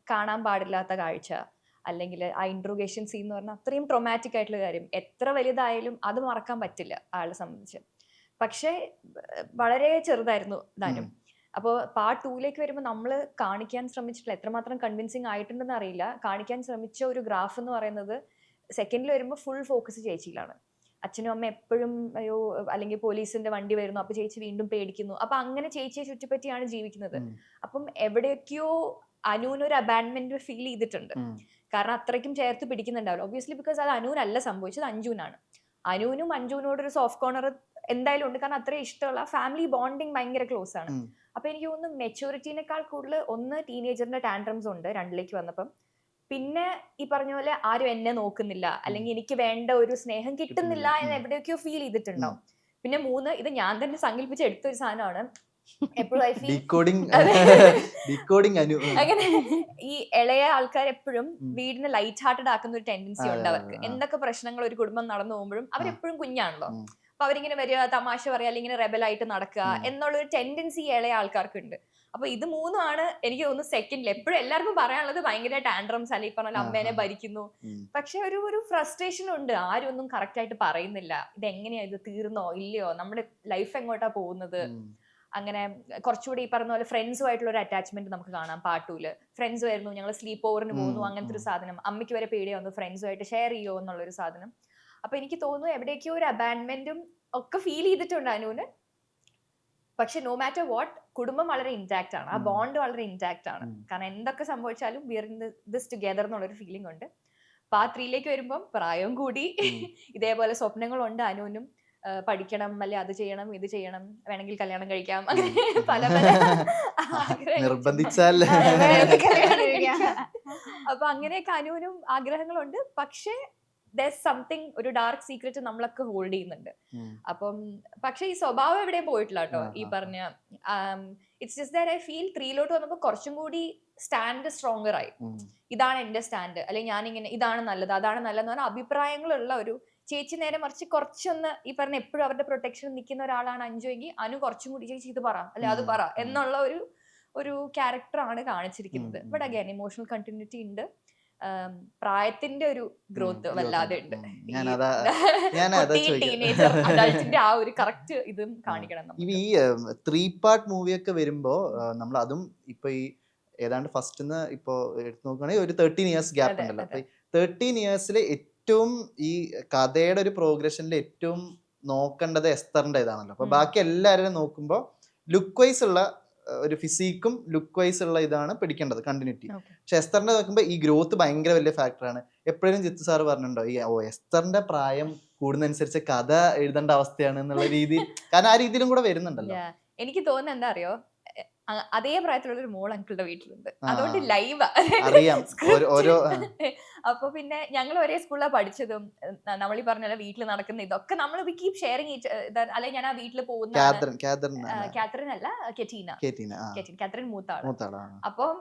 കാണാൻ പാടില്ലാത്ത കാഴ്ച, അല്ലെങ്കിൽ ആ ഇൻട്രോഗേഷൻ സീൻ എന്ന് പറഞ്ഞാൽ അത്രയും ട്രോമാറ്റിക് ആയിട്ടുള്ള കാര്യം, എത്ര വലുതായാലും അത് മറക്കാൻ പറ്റില്ല ആളെ സംബന്ധിച്ച്. പക്ഷേ വളരെ ചെറുതായിരുന്നു ധനും. അപ്പോൾ പാർട്ട് 2ലേക്ക് വരുമ്പോൾ നമ്മൾ കാണിക്കാൻ ശ്രമിച്ചിട്ടില്ല, എത്രമാത്രം കൺവിൻസിങ് ആയിട്ടുണ്ടെന്ന് അറിയില്ല, കാണിക്കാൻ ശ്രമിച്ച ഒരു ഗ്രാഫ് എന്ന് പറയുന്നത് സെക്കൻഡിൽ വരുമ്പോൾ ഫുൾ ഫോക്കസ് ചേച്ചിയിലാണ്. അച്ഛനും അമ്മ എപ്പോഴും അയ്യോ, അല്ലെങ്കിൽ പോലീസിന്റെ വണ്ടി വരുന്നു അപ്പൊ ചേച്ചി വീണ്ടും പേടിക്കുന്നു. അപ്പൊ അങ്ങനെ ചേച്ചിയെ ചുറ്റിപ്പറ്റിയാണ് ജീവിക്കുന്നത്. അപ്പം എവിടെയൊക്കെയോ അനുവിനൊരു അബാൻഡ്മെന്റ് ഫീൽ ചെയ്തിട്ടുണ്ട്. കാരണം അത്രയ്ക്കും ചേർത്ത് പിടിക്കുന്നുണ്ടാവില്ല. ഒബ്വിയസ്ലി ബിക്കോസ് അത് അനുവിനല്ല സംഭവിച്ചത്, അഞ്ജുനാണ്. അനുവിനും അഞ്ജുവിനോടൊരു സോഫ്റ്റ് കോർണർ എന്തായാലും ഉണ്ട്, കാരണം അത്രയും ഇഷ്ടമുള്ള ഫാമിലി ബോണ്ടിങ് ഭയങ്കര ക്ലോസ് ആണ്. അപ്പൊ എനിക്ക് തോന്നുന്നു മെച്യൂരിറ്റിനേക്കാൾ കൂടുതൽ ഒന്ന് ടീനേജറിന്റെ ടാൻഡ്രംസ് ഉണ്ട് 2ലേക്ക് വന്നപ്പം. പിന്നെ ഈ പറഞ്ഞ പോലെ ആരും എന്നെ നോക്കുന്നില്ല, അല്ലെങ്കിൽ എനിക്ക് വേണ്ട ഒരു സ്നേഹം കിട്ടുന്നില്ല എന്ന് എവിടെയൊക്കെയോ ഫീൽ ചെയ്തിട്ടുണ്ടാവും. പിന്നെ 3, ഇത് ഞാൻ തന്നെ സങ്കല്പിച്ച് എടുത്തൊരു സാധനമാണ്. എപ്പോഴും ഐ ഫീൽ അങ്ങനെ ഈ ഇളയ ആൾക്കാർ എപ്പോഴും വീടിനെ ലൈറ്റ് ഹാർട്ടഡ് ആക്കുന്ന ഒരു ടെൻഡൻസി ഉണ്ട് അവർക്ക്. എന്തൊക്കെ പ്രശ്നങ്ങൾ ഒരു കുടുംബം നടന്നു പോകുമ്പോഴും അവരെപ്പോഴും കുഞ്ഞാണല്ലോ, അപ്പൊ അവരിങ്ങനെ വരിക, തമാശ പറയുക, അല്ലെങ്കിൽ ഇങ്ങനെ റെബലായിട്ട് നടക്കുക എന്നുള്ളൊരു ടെൻഡൻസി ഇളയ ആൾക്കാർക്കുണ്ട്. അപ്പൊ ഇത് 3 എനിക്ക് തോന്നുന്നു സെക്കൻഡിൽ എപ്പോഴും എല്ലാവർക്കും പറയാനുള്ളത് ഭയങ്കര ടാൻഡ്രംസ്, അല്ലെങ്കിൽ പറഞ്ഞാൽ അമ്മേനെ ഭരിക്കുന്നു. പക്ഷെ ഒരു ഫ്രസ്ട്രേഷൻ ഉണ്ട്, ആരും ഒന്നും കറക്റ്റ് ആയിട്ട് പറയുന്നില്ല. ഇത് എങ്ങനെയാ, ഇത് തീർന്നോ ഇല്ലയോ, നമ്മുടെ ലൈഫ് എങ്ങോട്ടാ പോകുന്നത്. അങ്ങനെ കുറച്ചുകൂടി ഈ പറഞ്ഞ പോലെ ഫ്രണ്ട്സുമായിട്ടുള്ള ഒരു അറ്റാച്ച്മെന്റ് നമുക്ക് കാണാം പാർട്ട് 2-ല്. ഫ്രണ്ട്സ് വരുന്നു, ഞങ്ങൾ സ്ലീപ്പ് ഓവറിന് പോകുന്നു, അങ്ങനത്തെ ഒരു സാധനം. അമ്മയ്ക്ക് വരെ പേടി വന്നു ഫ്രണ്ട്സുമായിട്ട് ഷെയർ ചെയ്യോ എന്നുള്ളൊരു സാധനം. അപ്പൊ എനിക്ക് തോന്നുന്നു എവിടേക്കോ ഒരു അബാൻഡ്മെന്റും ഒക്കെ ഫീൽ ചെയ്തിട്ടുണ്ട് അനുവിന്. പക്ഷെ നോ മാറ്റർ വാട്ട്, കുടുംബം വളരെ ഇൻടാക്ട് ആണ്, ആ ബോണ്ട് വളരെ ഇൻടാക്ട് ആണ്. കാരണം എന്തൊക്കെ സംഭവിച്ചാലും we are in this together എന്നുള്ളൊരു ഫീലിംഗ് ഉണ്ട്. പാർട്ട് 3ലേക്ക് വരുമ്പം പ്രായം കൂടി, ഇതേപോലെ സ്വപ്നങ്ങളുണ്ട് അനുവിനും. പഠിക്കണം, അല്ലെ അത് ചെയ്യണം, ഇത് ചെയ്യണം, വേണമെങ്കിൽ കല്യാണം കഴിക്കാം, അങ്ങനെ പല പല നിർബന്ധിച്ചാൽ അപ്പൊ അങ്ങനെയൊക്കെ അനുവിനും ആഗ്രഹങ്ങളുണ്ട്. പക്ഷെ there's something, ഒരു ഡാർക്ക് സീക്രറ്റ് നമ്മളൊക്കെ ഹോൾഡ് ചെയ്യുന്നുണ്ട്. അപ്പം പക്ഷെ ഈ സ്വഭാവം എവിടെയും പോയിട്ടില്ല കേട്ടോ. ഈ പറഞ്ഞ it's just that I feel 3ലോട്ട് വന്നപ്പോൾ കുറച്ചും കൂടി സ്റ്റാൻഡ് സ്ട്രോങ്ങർ ആയി. ഇതാണ് എന്റെ സ്റ്റാൻഡ്, അല്ലെങ്കിൽ ഞാനിങ്ങനെ ഇതാണ് നല്ലത് അതാണ് നല്ലതെന്ന് പറഞ്ഞാൽ അഭിപ്രായങ്ങളുള്ള ഒരു ചേച്ചി. നേരെ മറിച്ച് കുറച്ചൊന്ന് ഈ പറഞ്ഞ എപ്പോഴും അവരുടെ പ്രൊട്ടക്ഷൻ നിൽക്കുന്ന ഒരാളാണ് അഞ്ജു എങ്കിൽ അനു കുറച്ചും കൂടി ചേച്ചി ഇത് പറ അല്ലെ അത് പറ എന്നുള്ള ഒരു ക്യാരക്ടറാണ് കാണിച്ചിരിക്കുന്നത്. ബട്ട് അഗൈൻ ഇമോഷണൽ കണ്ടിന്യൂറ്റി ഉണ്ട്, പ്രായത്തിന്റെ ഒരു ഗ്രോത്ത് വല്ലാതെ ഉണ്ട്. അഡൾട്ടിന്റെ ആ ഒരു കറക്റ്റ് ഇതും കാണിക്കണം. ഈ 3 പാർട്ട് മൂവിയൊക്കെ വരുമ്പോ നമ്മൾ അതും ഇപ്പൊ ഈ ഏതാണ്ട് ഫസ്റ്റ് ഇപ്പൊ എടുത്തു നോക്കുകയാണെങ്കിൽ ഒരു 13 years ഗ്യാപ്പ് ഉണ്ടല്ലോ. അപ്പൊ 13 yearsൽ ഏറ്റവും ഈ കഥയുടെ ഒരു പ്രോഗ്രഷനിൽ ഏറ്റവും നോക്കേണ്ടത് എസ്തറിന്റെ ഇതാണല്ലോ. അപ്പൊ ബാക്കി എല്ലാവരും നോക്കുമ്പോൾ ലുക്ക് വൈസ് ഉള്ള ഒരു ഫിസിക്കും ലുക്ക് വൈസ് ഉള്ള ഇതാണ് പിടിക്കേണ്ടത്, കണ്ടിന്യൂറ്റി. പക്ഷെ എസ്തറിന്റെ നോക്കുമ്പോൾ ഈ ഗ്രോത്ത് ഭയങ്കര വലിയ ഫാക്ടറാണ്. എപ്പോഴും ജിത്തു സാറ് പറഞ്ഞിട്ടുണ്ടോ ഈ എസ്തറിന്റെ പ്രായം കൂടുന്നതനുസരിച്ച് കഥ എഴുതേണ്ട അവസ്ഥയാണ് എന്നുള്ള രീതി, കാരണം ആ രീതിയിലും കൂടെ വരുന്നുണ്ടല്ലോ. എനിക്ക് തോന്നുന്നത് എന്താ അറിയോ, അതേ പ്രായത്തിലുള്ള ഒരു മോൾ അങ്കിളുടെ വീട്ടിലുണ്ട്, അതുകൊണ്ട് ലൈവ് അറിയാം. അപ്പൊ പിന്നെ ഞങ്ങൾ ഒരേ സ്കൂളിലാണ് പഠിച്ചതും, നമ്മൾ ഈ പറഞ്ഞ വീട്ടിൽ നടക്കുന്ന ഇതൊക്കെ നമ്മൾ കീപ് ഷെയറിങ്. അല്ലെ ഞാൻ ആ വീട്ടിൽ പോകുന്ന കാത്തറിൻ അല്ല കാത്തറിൻ മൂത്താള്. അപ്പം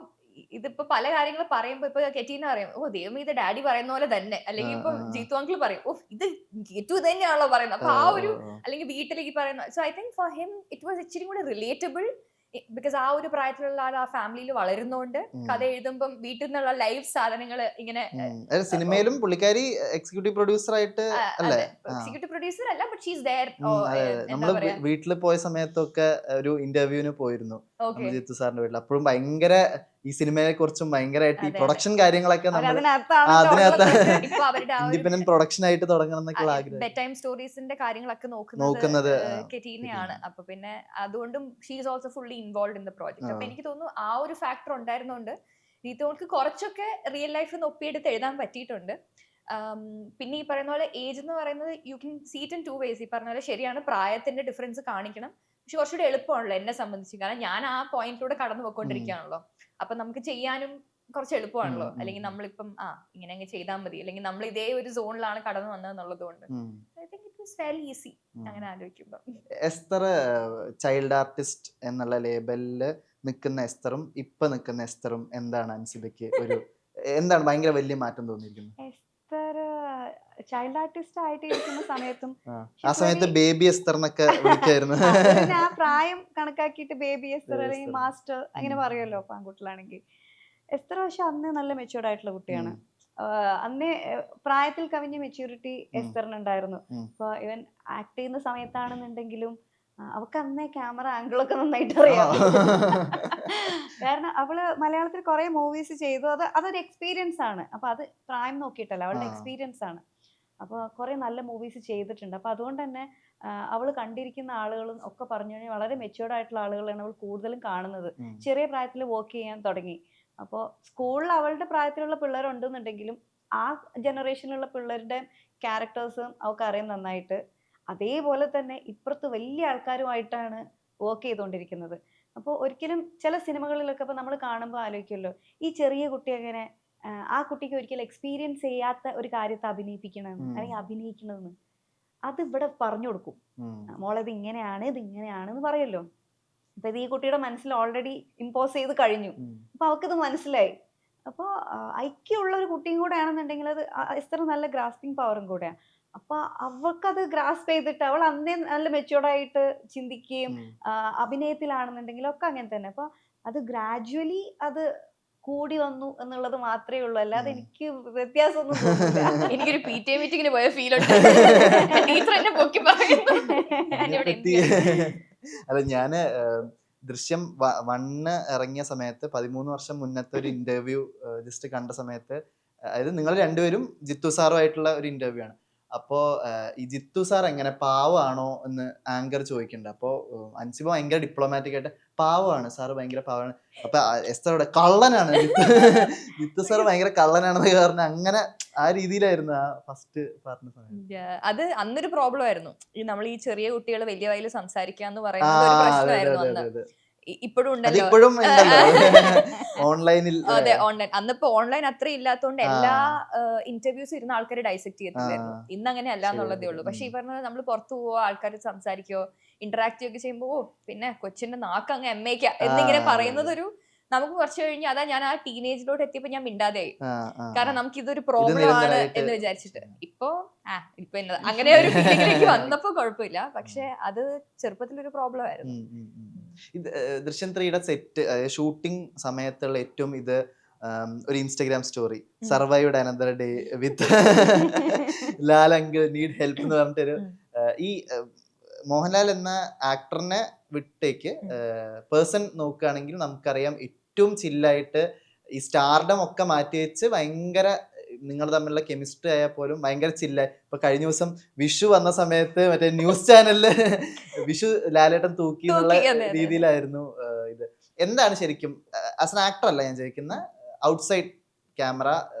ഇതിപ്പോ പല കാര്യങ്ങൾ പറയുമ്പോ ഇപ്പൊ കെറ്റീന പറയും, ഓ ദൈവം ഇത് ഡാഡി പറയുന്ന പോലെ തന്നെ, അല്ലെങ്കിൽ ഇപ്പൊ ജീത്തു അങ്കിൾ പറയും, ഓ ഇത് ഗെറ്റു തന്നെയാണല്ലോ പറയുന്നത്. അപ്പൊ ആ ഒരു അല്ലെങ്കിൽ വീട്ടിലേക്ക് പറയുന്ന. So I think for him it was ഇച്ചിരി കൂടെ റിലേറ്റബിൾ, ബിക്കോസ് ആ ഒരു പ്രായത്തിലുള്ള ആൾ ആ ഫാമിലിയിൽ വളരുന്നോണ്ട് കഥ എഴുതുമ്പം വീട്ടിൽ നിന്നുള്ള ലൈവ് സാധനങ്ങൾ ഇങ്ങനെ. സിനിമയിലും പുള്ളിക്കാരി എക്സിക്യൂട്ടീവ് പ്രൊഡ്യൂസർ ആയിട്ട് അല്ലേ? എക്സിക്യൂട്ടീവ് പ്രൊഡ്യൂസർ അല്ല, ബട്ട് ഷീ ഈസ് ദേർ. നമ്മള് വീട്ടിൽ പോയ സമയത്തൊക്കെ ഒരു ഇന്റർവ്യൂവിന് പോയിരുന്നു ജിത്തു സാറിന്റെ വീട്ടിൽ. അപ്പോഴും ഭയങ്കര ഈ സിനിമയെ കുറിച്ചും ഭയങ്കരമായിട്ട് ഈ പ്രൊഡക്ഷൻ കാര്യങ്ങളൊക്കെ ഇൻഡിപെൻഡന്റ് പ്രൊഡക്ഷൻ ആയിട്ട് തുടങ്ങണം എന്നൊക്കെ ആഗ്രഹം. ബെഡ് ടൈം സ്റ്റോറീസിന്റെ കാര്യങ്ങളൊക്കെ നോക്കുന്നത് കെറ്റീനയാണ്. അപ്പൊ പിന്നെ അതുകൊണ്ടും she is also fully involve in the project. അപ്പൊ എനിക്ക് തോന്നുന്നു ആ ഒരു ഫാക്ടർ ഉണ്ടായിരുന്നോണ്ട് രീതോൾക്ക് കുറച്ചൊക്കെ റിയൽ ലൈഫ് ഒപ്പിയെടുത്ത് എഴുതാൻ പറ്റിയിട്ടുണ്ട്. പിന്നെ ഈ പറയുന്ന പോലെ ഏജ് എന്ന് പറയുന്നത് you can see it in 2 ways. ഈ പറഞ്ഞ പോലെ ശരിയാണ്, പ്രായത്തിന്റെ ഡിഫറൻസ് കാണിക്കണം, പക്ഷെ കുറച്ചുകൂടി എളുപ്പമാണല്ലോ എന്നെ സംബന്ധിച്ച്, കാരണം ഞാൻ ആ പോയിന്റിലൂടെ കടന്നു പോയിക്കൊണ്ടിരിക്കുകയാണല്ലോ. അപ്പൊ നമുക്ക് ചെയ്യാനും കുറച്ച് എളുപ്പമാണല്ലോ. അല്ലെങ്കിൽ നമ്മളിപ്പം ഇങ്ങനെ അങ്ങ് ചെയ്താൽ മതി, അല്ലെങ്കിൽ നമ്മൾ ഇതേ ഒരു സോണിലാണ് കടന്നു വന്നതെന്നുള്ളത് കൊണ്ട് I think it was very easy അങ്ങനെ ആലോചിക്കുമ്പോൾ. എസ്തർ ചൈൽഡ് ആർട്ടിസ്റ്റ് എന്നുള്ള ലേബലില് നിൽക്കുന്ന എസ്തറും ഇപ്പൊ നിൽക്കുന്ന എസ്തറും എന്താണ് അൻസിബയ്ക്ക് ഒരു എന്താണ് ഭയങ്കര വലിയ മാറ്റം തോന്നിയിരിക്കുന്നത്? എസ്തർ ചൈൽഡ് ആർട്ടിസ്റ്റ് ആയിട്ട് ഇരിക്കുന്ന സമയത്തും ആ സമയത്ത് ബേബി എസ്തർ എന്നൊക്കെ വിളിക്കായിരുന്നു. ആ പ്രായം കണക്കാക്കിയിട്ട് ബേബി എസ്തർ അല്ലെങ്കിൽ മാസ്റ്റർ അങ്ങനെ പറയുമല്ലോ പാൺകുട്ടികളാണെങ്കിൽ. എസ്തർ പക്ഷെ അന്ന് നല്ല മെച്യൂർഡ് ആയിട്ടുള്ള കുട്ടിയാണ്. അന്നേ പ്രായത്തിൽ കവിഞ്ഞ മെച്യൂരിറ്റി എസ്തറിനുണ്ടായിരുന്നു. ഇപ്പൊ ഇവൻ ആക്ട് ചെയ്യുന്ന സമയത്താണെന്നുണ്ടെങ്കിലും അവൾക്ക് അന്നേ ക്യാമറ ആംഗിളൊക്കെ നന്നായിട്ട് അറിയാം. കാരണം അവള് മലയാളത്തിൽ കുറെ മൂവീസ് ചെയ്തു. അതൊരു എക്സ്പീരിയൻസ് ആണ്. അപ്പൊ അത് പ്രായം നോക്കിയിട്ടല്ല, അവളുടെ എക്സ്പീരിയൻസ് ആണ്. അപ്പോൾ കുറെ നല്ല മൂവീസ് ചെയ്തിട്ടുണ്ട്. അപ്പൊ അതുകൊണ്ട് തന്നെ അവൾ കണ്ടിരിക്കുന്ന ആളുകളും ഒക്കെ പറഞ്ഞു കഴിഞ്ഞാൽ വളരെ മെച്യൂർഡ് ആയിട്ടുള്ള ആളുകളാണ് അവൾ കൂടുതലും കാണുന്നത്. ചെറിയ പ്രായത്തിൽ വർക്ക് ചെയ്യാൻ തുടങ്ങി. അപ്പോൾ സ്കൂളിൽ അവളുടെ പ്രായത്തിലുള്ള പിള്ളേരുണ്ടെന്നുണ്ടെങ്കിലും ആ ജനറേഷനിലുള്ള പിള്ളേരുടെ ക്യാരക്ടേഴ്സും അവൾക്ക് അറിയാൻ നന്നായിട്ട്. അതേപോലെ തന്നെ ഇപ്പുറത്ത് വലിയ ആൾക്കാരുമായിട്ടാണ് വർക്ക് ചെയ്തുകൊണ്ടിരിക്കുന്നത്. അപ്പോൾ ഒരിക്കലും ചില സിനിമകളിലൊക്കെ ഇപ്പോൾ നമ്മൾ കാണുമ്പോൾ ആലോചിക്കുമല്ലോ, ഈ ചെറിയ കുട്ടി അങ്ങനെ ആ കുട്ടിക്ക് ഒരിക്കലും എക്സ്പീരിയൻസ് ചെയ്യാത്ത ഒരു കാര്യത്തെ അഭിനയിപ്പിക്കണമെന്ന് അല്ലെങ്കിൽ അഭിനയിക്കണമെന്ന് അത് ഇവിടെ പറഞ്ഞു കൊടുക്കും. മോളത് ഇങ്ങനെയാണ് ഇത് ഇങ്ങനെയാണെന്ന് പറയുമല്ലോ. അപ്പൊ ഇത് ഈ കുട്ടിയുടെ മനസ്സിൽ ഓൾറെഡി ഇമ്പോസ് ചെയ്ത് കഴിഞ്ഞു. അപ്പൊ അവൾക്കിത് മനസ്സിലായി. അപ്പോൾ ഐക്യമുള്ള ഒരു കുട്ടിയും കൂടെ ആണെന്നുണ്ടെങ്കിൽ അത് എസ്തർ നല്ല ഗ്രാസ്പിംഗ് പവറും കൂടെയാണ്. അപ്പൊ അവൾക്കത് ഗ്രാസ്പ് ചെയ്തിട്ട് അവൾ അന്നേ നല്ല മെച്യൂർഡായിട്ട് ചിന്തിക്കുകയും അഭിനയത്തിലാണെന്നുണ്ടെങ്കിലും ഒക്കെ അങ്ങനെ തന്നെ. അപ്പൊ അത് ഗ്രാജുവലി അത് കൂടി വന്നു എന്നുള്ളത് മാത്രമേ ഉള്ളൂ. അല്ലാതെ എനിക്ക് വ്യത്യാസമൊന്നും തോന്നില്ല. എനിക്കൊരു PTA മീറ്റിങ്ങിന് പോയ ഫീൽ ഉണ്ട്. ടീച്ചർ എന്നെ പൊക്കി പറയുന്നു. അല്ല ഞാന് ദൃശ്യം 1 ഇറങ്ങിയ സമയത്ത് 13 വർഷം മുന്നത്തെ ഒരു ഇന്റർവ്യൂ ജസ്റ്റ് കണ്ട സമയത്ത്, അതായത് നിങ്ങൾ രണ്ടുപേരും ജിത്തു സാറുമായിട്ടുള്ള ഒരു ഇന്റർവ്യൂ ആണ്. അപ്പോ ഈ ജിത്തു സാർ എങ്ങനെ പാവമാണോ എന്ന് ആങ്കർ ചോദിക്കുന്നുണ്ട്. അപ്പോ അൻസിബ ഭയങ്കര ഡിപ്ലോമാറ്റിക് ആയിട്ട് പാവമാണ് സാറ്, ഭയങ്കര പാവമാണ്. അപ്പൊ എസ്തറുടെ കള്ളനാണ് ജിത്തു സാർ ഭയങ്കര കള്ളനാണെന്ന് പറഞ്ഞ അങ്ങനെ ആ രീതിയിലായിരുന്നു ആ ഫസ്റ്റ് പാർട്ടിന് സമയത്ത്. അത് അന്നൊരു പ്രോബ്ലം ആയിരുന്നു. നമ്മൾ ഈ ചെറിയ കുട്ടികൾ വലിയ വായിൽ സംസാരിക്കാന്ന് പറയുന്നത് ഒരു പ്രശ്നമായിരുന്നു അന്ന്. ഇപ്പോഴും ഉണ്ടല്ലോ ഓൺലൈനിൽ. അതെ, ഓൺലൈൻ. അന്നിപ്പോ ഓൺലൈൻ അത്ര ഇല്ലാത്തതുകൊണ്ട് എല്ലാ ഇന്റർവ്യൂസ് ഇരുന്ന ആൾക്കാർ ഡൈസെക്ട് ചെയ്തില്ലായിരുന്നു. ഇന്ന് അങ്ങനെ അല്ല എന്നുള്ളതേ ഉള്ളൂ. പക്ഷെ ഈ പറഞ്ഞത് നമ്മൾ പുറത്തു പോവോ, ആൾക്കാർ സംസാരിക്കോ, ഇന്ററാക്ട് ഒക്കെ ചെയ്യുമ്പോ പിന്നെ കൊച്ചിന്റെ നാക്ക് അങ്ങ് എമ്മയ്ക്ക എന്നിങ്ങനെ പറയുന്നത് ഒരു നമുക്ക് കുറച്ച് കഴിഞ്ഞ് അതാ ഞാൻ ആ ടീനേജിലോട്ട് എത്തിയപ്പോ ഞാൻ മിണ്ടാതെയായി. കാരണം നമുക്ക് ഇതൊരു പ്രോബ്ലം ആണ് എന്ന് വിചാരിച്ചിട്ട്. ഇപ്പൊ എന്നതാ അങ്ങനെ ഒരു ഫീലിംഗിലേക്ക് വന്നപ്പോ കുഴപ്പമില്ല. പക്ഷെ അത് ചെറുപ്പത്തിലൊരു പ്രോബ്ലം ആയിരുന്നു. ദൃശ്യം 3യുടെ സെറ്റ് ഷൂട്ടിംഗ് സമയത്തുള്ള ഏറ്റവും ഇത് ഒരു Instagram story, survived another day with Lal uncle need help എന്ന് പറഞ്ഞിട്ടൊരു, ഈ മോഹൻലാൽ എന്ന ആക്ടറിനെ വിട്ടേക്ക് പേഴ്സൺ നോക്കുകയാണെങ്കിൽ നമുക്കറിയാം ഏറ്റവും ചില്ലായിട്ട് ഈ സ്റ്റാർഡം ഒക്കെ മാറ്റി വെച്ച് ഭയങ്കര നിങ്ങൾ തമ്മിലുള്ള കെമിസ്ട്രി ആയാൽ പോലും ഭയങ്കര ചില്ലായി. ഇപ്പൊ കഴിഞ്ഞ ദിവസം വിഷു വന്ന സമയത്ത് മറ്റേ ന്യൂസ് ചാനലില് വിഷു ലാലേട്ടൻ തൂക്കി എന്നുള്ള രീതിയിലായിരുന്നു ഇത്. എന്താണ് ശരിക്കും ആസ് എൻ ആക്ടർ അല്ല ഞാൻ ചോദിക്കുന്ന, ഔട്ട്സൈഡ് ക്യാമറ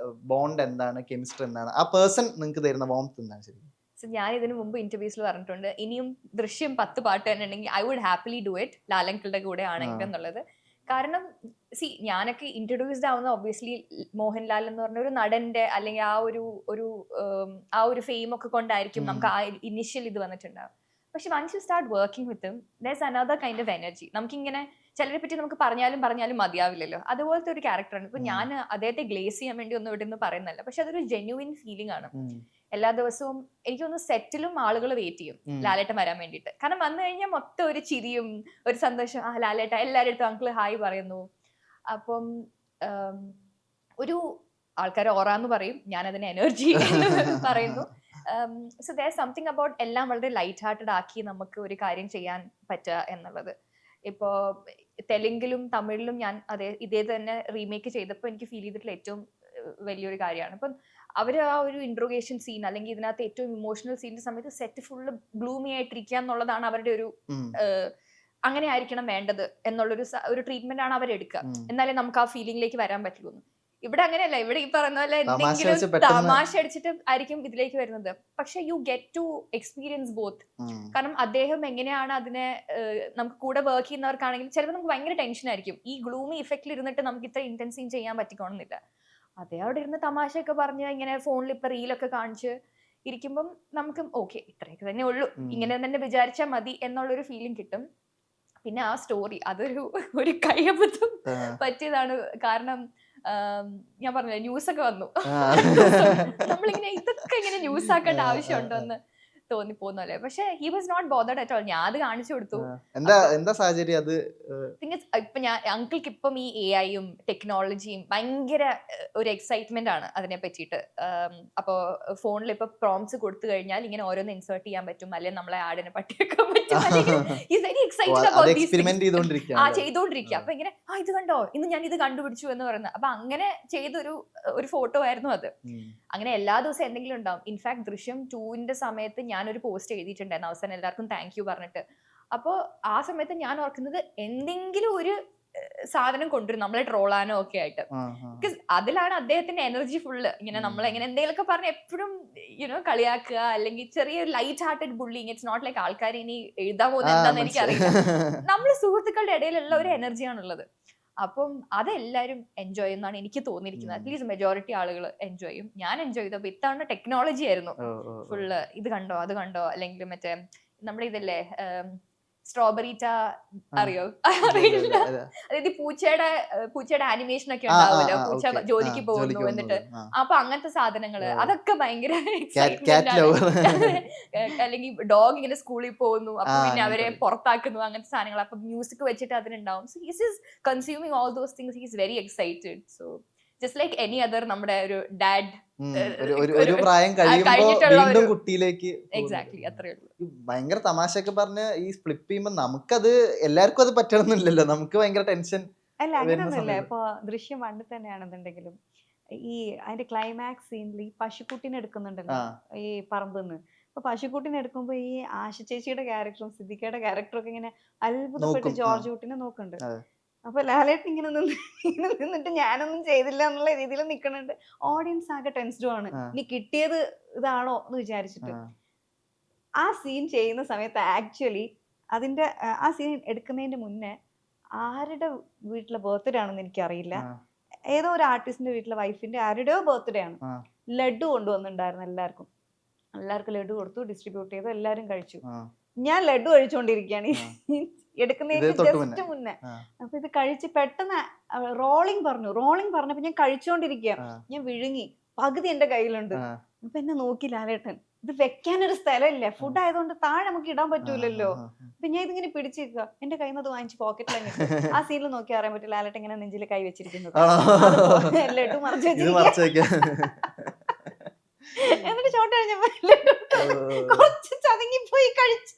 ബോണ്ട് എന്താണ്, കെമിസ്ട്രി എന്താണ്, ആ പേഴ്സൺ നിങ്ങൾക്ക് തരുന്ന വോംത്ത് എന്താണ് ശരിക്കും? ഞാൻ ഇതിനു മുമ്പ് ഇന്റർവ്യൂസിൽ പറഞ്ഞിട്ടുണ്ട്, ഇനിയും ദൃശ്യം 10 പാട്ട് തന്നെ ഉണ്ടെങ്കിൽ I would happily do it ലാലങ്കിളുടെ കൂടെ ആണെങ്കിൽ എന്നുള്ളത്. കാരണം ഞാനൊക്കെ ഇൻട്രൊഡ്യൂസ്ഡ് ആവുന്ന ഒബ്വിയസ്ലി മോഹൻലാൽ എന്ന് പറഞ്ഞ ഒരു നടന്റെ അല്ലെങ്കിൽ ആ ഒരു ഫെയിം ഒക്കെ കൊണ്ടായിരിക്കും നമുക്ക് ആ ഇനിഷ്യൽ ഇത് വന്നിട്ടുണ്ടാവും. പക്ഷെ once you start working with him there's another kind of energy. നമുക്കിങ്ങനെ ചിലരെ പറ്റി നമുക്ക് പറഞ്ഞാലും മതിയാവില്ലല്ലോ, അതുപോലത്തെ ഒരു ക്യാരക്ടറാണ്. ഇപ്പൊ ഞാൻ അദ്ദേഹത്തെ ഗ്ലേസ് ചെയ്യാൻ വേണ്ടി ഒന്നും ഇവിടെ നിന്ന് പറയുന്നല്ല, പക്ഷെ അതൊരു ജെന്യുവിൻ ഫീലിംഗ് ആണ്. എല്ലാ ദിവസവും എനിക്കൊന്ന് സെറ്റിലും ആളുകൾ വെയിറ്റ് ചെയ്യും ലാലേട്ടൻ വരാൻ വേണ്ടിയിട്ട്. കാരണം വന്നു കഴിഞ്ഞാൽ മൊത്തം ഒരു ചിരിയും ഒരു സന്തോഷം, ലാലേട്ട എല്ലാവരുടെ അടുത്തും അങ്കിള് ഹായ് പറയുന്നു. അപ്പം ഒരു ആൾക്കാർ ഓറാന്ന് പറയും, ഞാൻ അതിനെ എനർജി പറയുന്നു. സോ ദർ സംതിങ് അബൌട്ട് എല്ലാം വളരെ ലൈറ്റ് ഹാർട്ടഡ് ആക്കി നമുക്ക് ഒരു കാര്യം ചെയ്യാൻ പറ്റുക എന്നുള്ളത്. ഇപ്പോ തെലുങ്കിലും തമിഴിലും ഞാൻ ഇതേ തന്നെ റീമേക്ക് ചെയ്തപ്പോൾ എനിക്ക് ഫീൽ ചെയ്തിട്ടുള്ള ഏറ്റവും വലിയൊരു കാര്യമാണ്. ഇപ്പം അവര് ആ ഒരു ഇൻട്രോഗേഷൻ സീൻ അല്ലെങ്കിൽ ഇതിനകത്ത് ഏറ്റവും ഇമോഷണൽ സീനിന്റെ സമയത്ത് സെറ്റ് ഫുള്ള് ഗ്ലൂമി ആയിട്ടിരിക്കുക എന്നുള്ളതാണ് അവരുടെ ഒരു അങ്ങനെ ആയിരിക്കണം വേണ്ടത് എന്നുള്ളൊരു ട്രീറ്റ്മെന്റ് ആണ് അവരെടുക്കുക. എന്നാലേ നമുക്ക് ആ ഫീലിംഗിലേക്ക് വരാൻ പറ്റുള്ളൂ. ഇവിടെ അങ്ങനെയല്ല, ഇവിടെ ഈ പറയുന്ന പോലെ തമാശ എന്തെങ്കിലും വെച്ച് പെട്ടെന്ന് തമാശ അടിച്ചിട്ട് ആയിരിക്കും ഇതിലേക്ക് വരുന്നത്. പക്ഷെ you get to experience both. കാരണം അദ്ദേഹം എങ്ങനെയാണ് അതിനെ നമുക്ക് കൂടെ വർക്ക് ചെയ്യുന്നവർക്കാണെങ്കിൽ ചിലപ്പോൾ നമുക്ക് ഭയങ്കര ടെൻഷൻ ആയിരിക്കും. ഈ ഗ്ലൂമി ഇഫക്റ്റിൽ ഇരുന്നിട്ട് നമുക്ക് ഇത്ര ഇന്റൻസീവ് ചെയ്യാൻ പറ്റിക്കോണമെന്നില്ല. അതേ അവിടെ ഇരുന്ന് തമാശയൊക്കെ പറഞ്ഞ് ഇങ്ങനെ ഫോണിൽ ഇപ്പൊ റീലൊക്കെ കാണിച്ച് ഇരിക്കുമ്പം നമുക്ക് ഓക്കെ ഇത്രയൊക്കെ തന്നെ ഉള്ളൂ, ഇങ്ങനെ തന്നെ വിചാരിച്ചാൽ മതി എന്നുള്ളൊരു ഫീലിംഗ് കിട്ടും. പിന്നെ ആ സ്റ്റോറി ഒരു കയ്യബദ്ധം പറ്റിയതാണ്. കാരണം ഞാൻ പറഞ്ഞില്ലേ ന്യൂസ് ഒക്കെ വന്നു. നമ്മളിങ്ങനെ ഇതൊക്കെ ഇങ്ങനെ ന്യൂസ് ആക്കേണ്ട ആവശ്യമുണ്ടോ എന്ന് തോന്നിപ്പോന്നല്ലേ. പക്ഷെ he was not bothered at all. ഞാൻ അത് കാണിച്ചു കൊടുത്തു. എന്താ സാഹചര്യം അത്? ഇപ്പൊ ഞാൻ അങ്കിൾക്ക് ഇപ്പം ഈ AI-യും ടെക്നോളജിയും ഭയങ്കര ഒരു എക്സൈറ്റ്മെന്റ് ആണ് അതിനെ പറ്റിയിട്ട്. അപ്പോ ഫോണിൽ ഇപ്പൊ പ്രോംപ്റ്റ്സ് കൊടുത്തു കഴിഞ്ഞാൽ ഇങ്ങനെ ഓരോന്ന് ഇൻസേർട്ട് ചെയ്യാൻ പറ്റും, അല്ലെങ്കിൽ നമ്മളെ ആടിനെ പട്ടിയൊക്കെ പറ്റും. ചെയ്തോണ്ടിരിക്കുക. അപ്പൊ ഇങ്ങനെ ഇത് കണ്ടോ, ഇന്ന് ഞാൻ ഇത് കണ്ടുപിടിച്ചു എന്ന് പറയുന്നത്. അപ്പൊ അങ്ങനെ ചെയ്തൊരു ഫോട്ടോ ആയിരുന്നു അത്. അങ്ങനെ എല്ലാ ദിവസവും എന്തെങ്കിലും ഉണ്ടാവും. ഇൻഫാക്ട് ദൃശ്യം 2-ന്റെ സമയത്ത് ഞാനൊരു പോസ്റ്റ് എഴുതിയിട്ടുണ്ടായിരുന്നു അവസാനം എല്ലാവർക്കും താങ്ക് യു പറഞ്ഞിട്ട്. അപ്പോൾ ആ സമയത്ത് ഞാൻ ഓർക്കുന്നത് എന്തെങ്കിലും ഒരു സാധനം കൊണ്ടുവരും നമ്മളെ ട്രോളാനോ ഒക്കെ ആയിട്ട്. ബിക്കോസ് അതിലാണ് അദ്ദേഹത്തിന്റെ എനർജി ഫുള്ള്. ഇങ്ങനെ നമ്മളെങ്ങനെ എന്തെങ്കിലുമൊക്കെ പറഞ്ഞ് എപ്പോഴും കളിയാക്കുക, അല്ലെങ്കിൽ ചെറിയ light hearted bullying. It's not like ആൾക്കാർ ഇനി എഴുതാൻ പോകുന്നത് എന്താണെന്ന് എനിക്കറിയില്ല. നമ്മള് സുഹൃത്തുക്കളുടെ ഇടയിലുള്ള ഒരു എനർജിയാണുള്ളത്. അപ്പം അതെല്ലാരും എൻജോയ് ചെയ്യുന്നതാണ് എനിക്ക് തോന്നിയിരിക്കുന്നത്. അറ്റ്ലീസ്റ്റ് മെജോറിറ്റി ആളുകൾ എൻജോയ് ചെയ്യും. ഞാൻ എൻജോയ് ചെയ്തു. അപ്പൊ ഇത്തവണ ടെക്നോളജി ആയിരുന്നു ഫുള്ള്. ഇത് കണ്ടോ അത് കണ്ടോ, അല്ലെങ്കിൽ മറ്റേ നമ്മുടെ ഇതല്ലേ സ്ട്രോബെറിറ്റ, അറിയോ? അറിയില്ല. അതായത് പൂച്ചയുടെ ആനിമേഷൻ ഒക്കെ ഉണ്ടാവുമല്ലോ, പൂച്ച ജോലിക്ക് പോകുന്നു എന്നിട്ട്. അപ്പൊ അങ്ങനത്തെ സാധനങ്ങള് അതൊക്കെ ഭയങ്കര എക്സൈറ്റ്മെന്റ് ആണ്. അല്ലെങ്കിൽ ഡോഗ് ഇങ്ങനെ സ്കൂളിൽ പോകുന്നു, അപ്പൊ പിന്നെ അവരെ പുറത്താക്കുന്നു, അങ്ങനത്തെ സാധനങ്ങൾ. അപ്പൊ മ്യൂസിക് വെച്ചിട്ട് അതിനുണ്ടാവും. So his is consuming all those things. He is very excited. So just like any other നമ്മുടെ ഒരു ഡാഡ് ഒരു പ്രായം കഴിയുമ്പോൾ വീണ്ടും കുട്ടിയിലേക്ക്. എക്സാക്ട്ലി, അത്രേ ഉള്ളൂ. ഭയങ്കര തമാശയൊക്കെ പറഞ്ഞ് ഈ ഫ്ലിപ്പ് ചെയ്യുമ്പോ നമുക്കത് എല്ലാവർക്കും അത് പറ്റണമെന്നില്ലല്ലോ. നമുക്ക് ഭയങ്കര ടെൻഷൻ. അല്ല അങ്ങനെയൊന്നുമില്ല. ഇപ്പൊ ദൃശ്യം 1 തന്നെയാണെന്നുണ്ടെങ്കിലും ഈ അതിന്റെ ക്ലൈമാക്സ് സീനിൽ ഈ പശുക്കുട്ടിനെ എടുക്കുന്നുണ്ടല്ലോ ഈ പറമ്പിന്ന്. അപ്പൊ പശുക്കുട്ടിനെ എടുക്കുമ്പോ ഈ ആശ ചേച്ചിയുടെ ക്യാരക്ടറും സിദ്ദിഖയുടെ ക്യാരക്ടറും ഒക്കെ ഇങ്ങനെ അത്ഭുതപ്പെട്ട് ജോർജ് കുട്ടിനെ നോക്കുന്നുണ്ട്. അപ്പൊ ലാലേട്ടൻ ഇങ്ങനെ നിന്നിട്ട് ഞാനൊന്നും ചെയ്തില്ല എന്നുള്ള രീതിയിൽ നിൽക്കുന്നുണ്ട്. ഓഡിയൻസ് ആകെ ടെൻസ്ഡും ആണ്. ഇനി കിട്ടിയത് ഇതാണോ എന്ന് വിചാരിച്ചിട്ട്. ആ സീൻ ചെയ്യുന്ന സമയത്ത് ആക്ച്വലി അതിന്റെ ആ സീൻ എടുക്കുന്നതിന്റെ മുന്നേ ആരുടെ വീട്ടിലെ ബർത്ത്ഡേ ആണെന്ന് എനിക്കറിയില്ല. ഏതോ ഒരു ആർട്ടിസ്റ്റിന്റെ വീട്ടിലെ വൈഫിന്റെ ആരുടെയോ ബർത്ത്ഡേ ആണ്. ലഡു കൊണ്ടുവന്നിട്ടുണ്ടായിരുന്നു. എല്ലാവർക്കും ലഡു കൊടുത്തു, ഡിസ്ട്രിബ്യൂട്ട് ചെയ്തു, എല്ലാരും കഴിച്ചു. ഞാൻ ലഡു കഴിച്ചുകൊണ്ടിരിക്കുകയാണ് എടുക്കുന്നതിന് ജസ്റ്റ് മുന്നേ. അപ്പൊ ഇത് കഴിച്ച് പെട്ടെന്ന് റോളിംഗ് പറഞ്ഞപ്പോ ഞാൻ കഴിച്ചോണ്ടിരിക്കുക. ഞാൻ വിഴുങ്ങി, പകുതി എന്റെ കയ്യിലുണ്ട്. അപ്പൊ എന്നെ നോക്കി ലാലേട്ടൻ. ഇത് വെക്കാനൊരു സ്ഥലമില്ല, ഫുഡ് ആയതുകൊണ്ട് താഴെ നമുക്ക് ഇടാൻ പറ്റൂലല്ലോ. അപ്പൊ ഞാൻ ഇതിങ്ങനെ പിടിച്ചിരിക്കുക, എന്റെ കയ്യിൽ നിന്ന് അത് വാങ്ങിച്ച് പോക്കറ്റിലങ്ങിട്ട്. ആ സീനിൽ നോക്കി അറിയാൻ പറ്റും ലാലേട്ടൻ ഇങ്ങനെ നെഞ്ചിൽ കൈ വെച്ചിരിക്കുന്നത്, ലഡു മറച്ചു വെച്ചിരിക്കുക. എന്നിട്ട് ഷോട്ട് കഴിഞ്ഞപ്പോ കുറച്ച് ചതങ്ങിപ്പോയി കഴിച്ചു.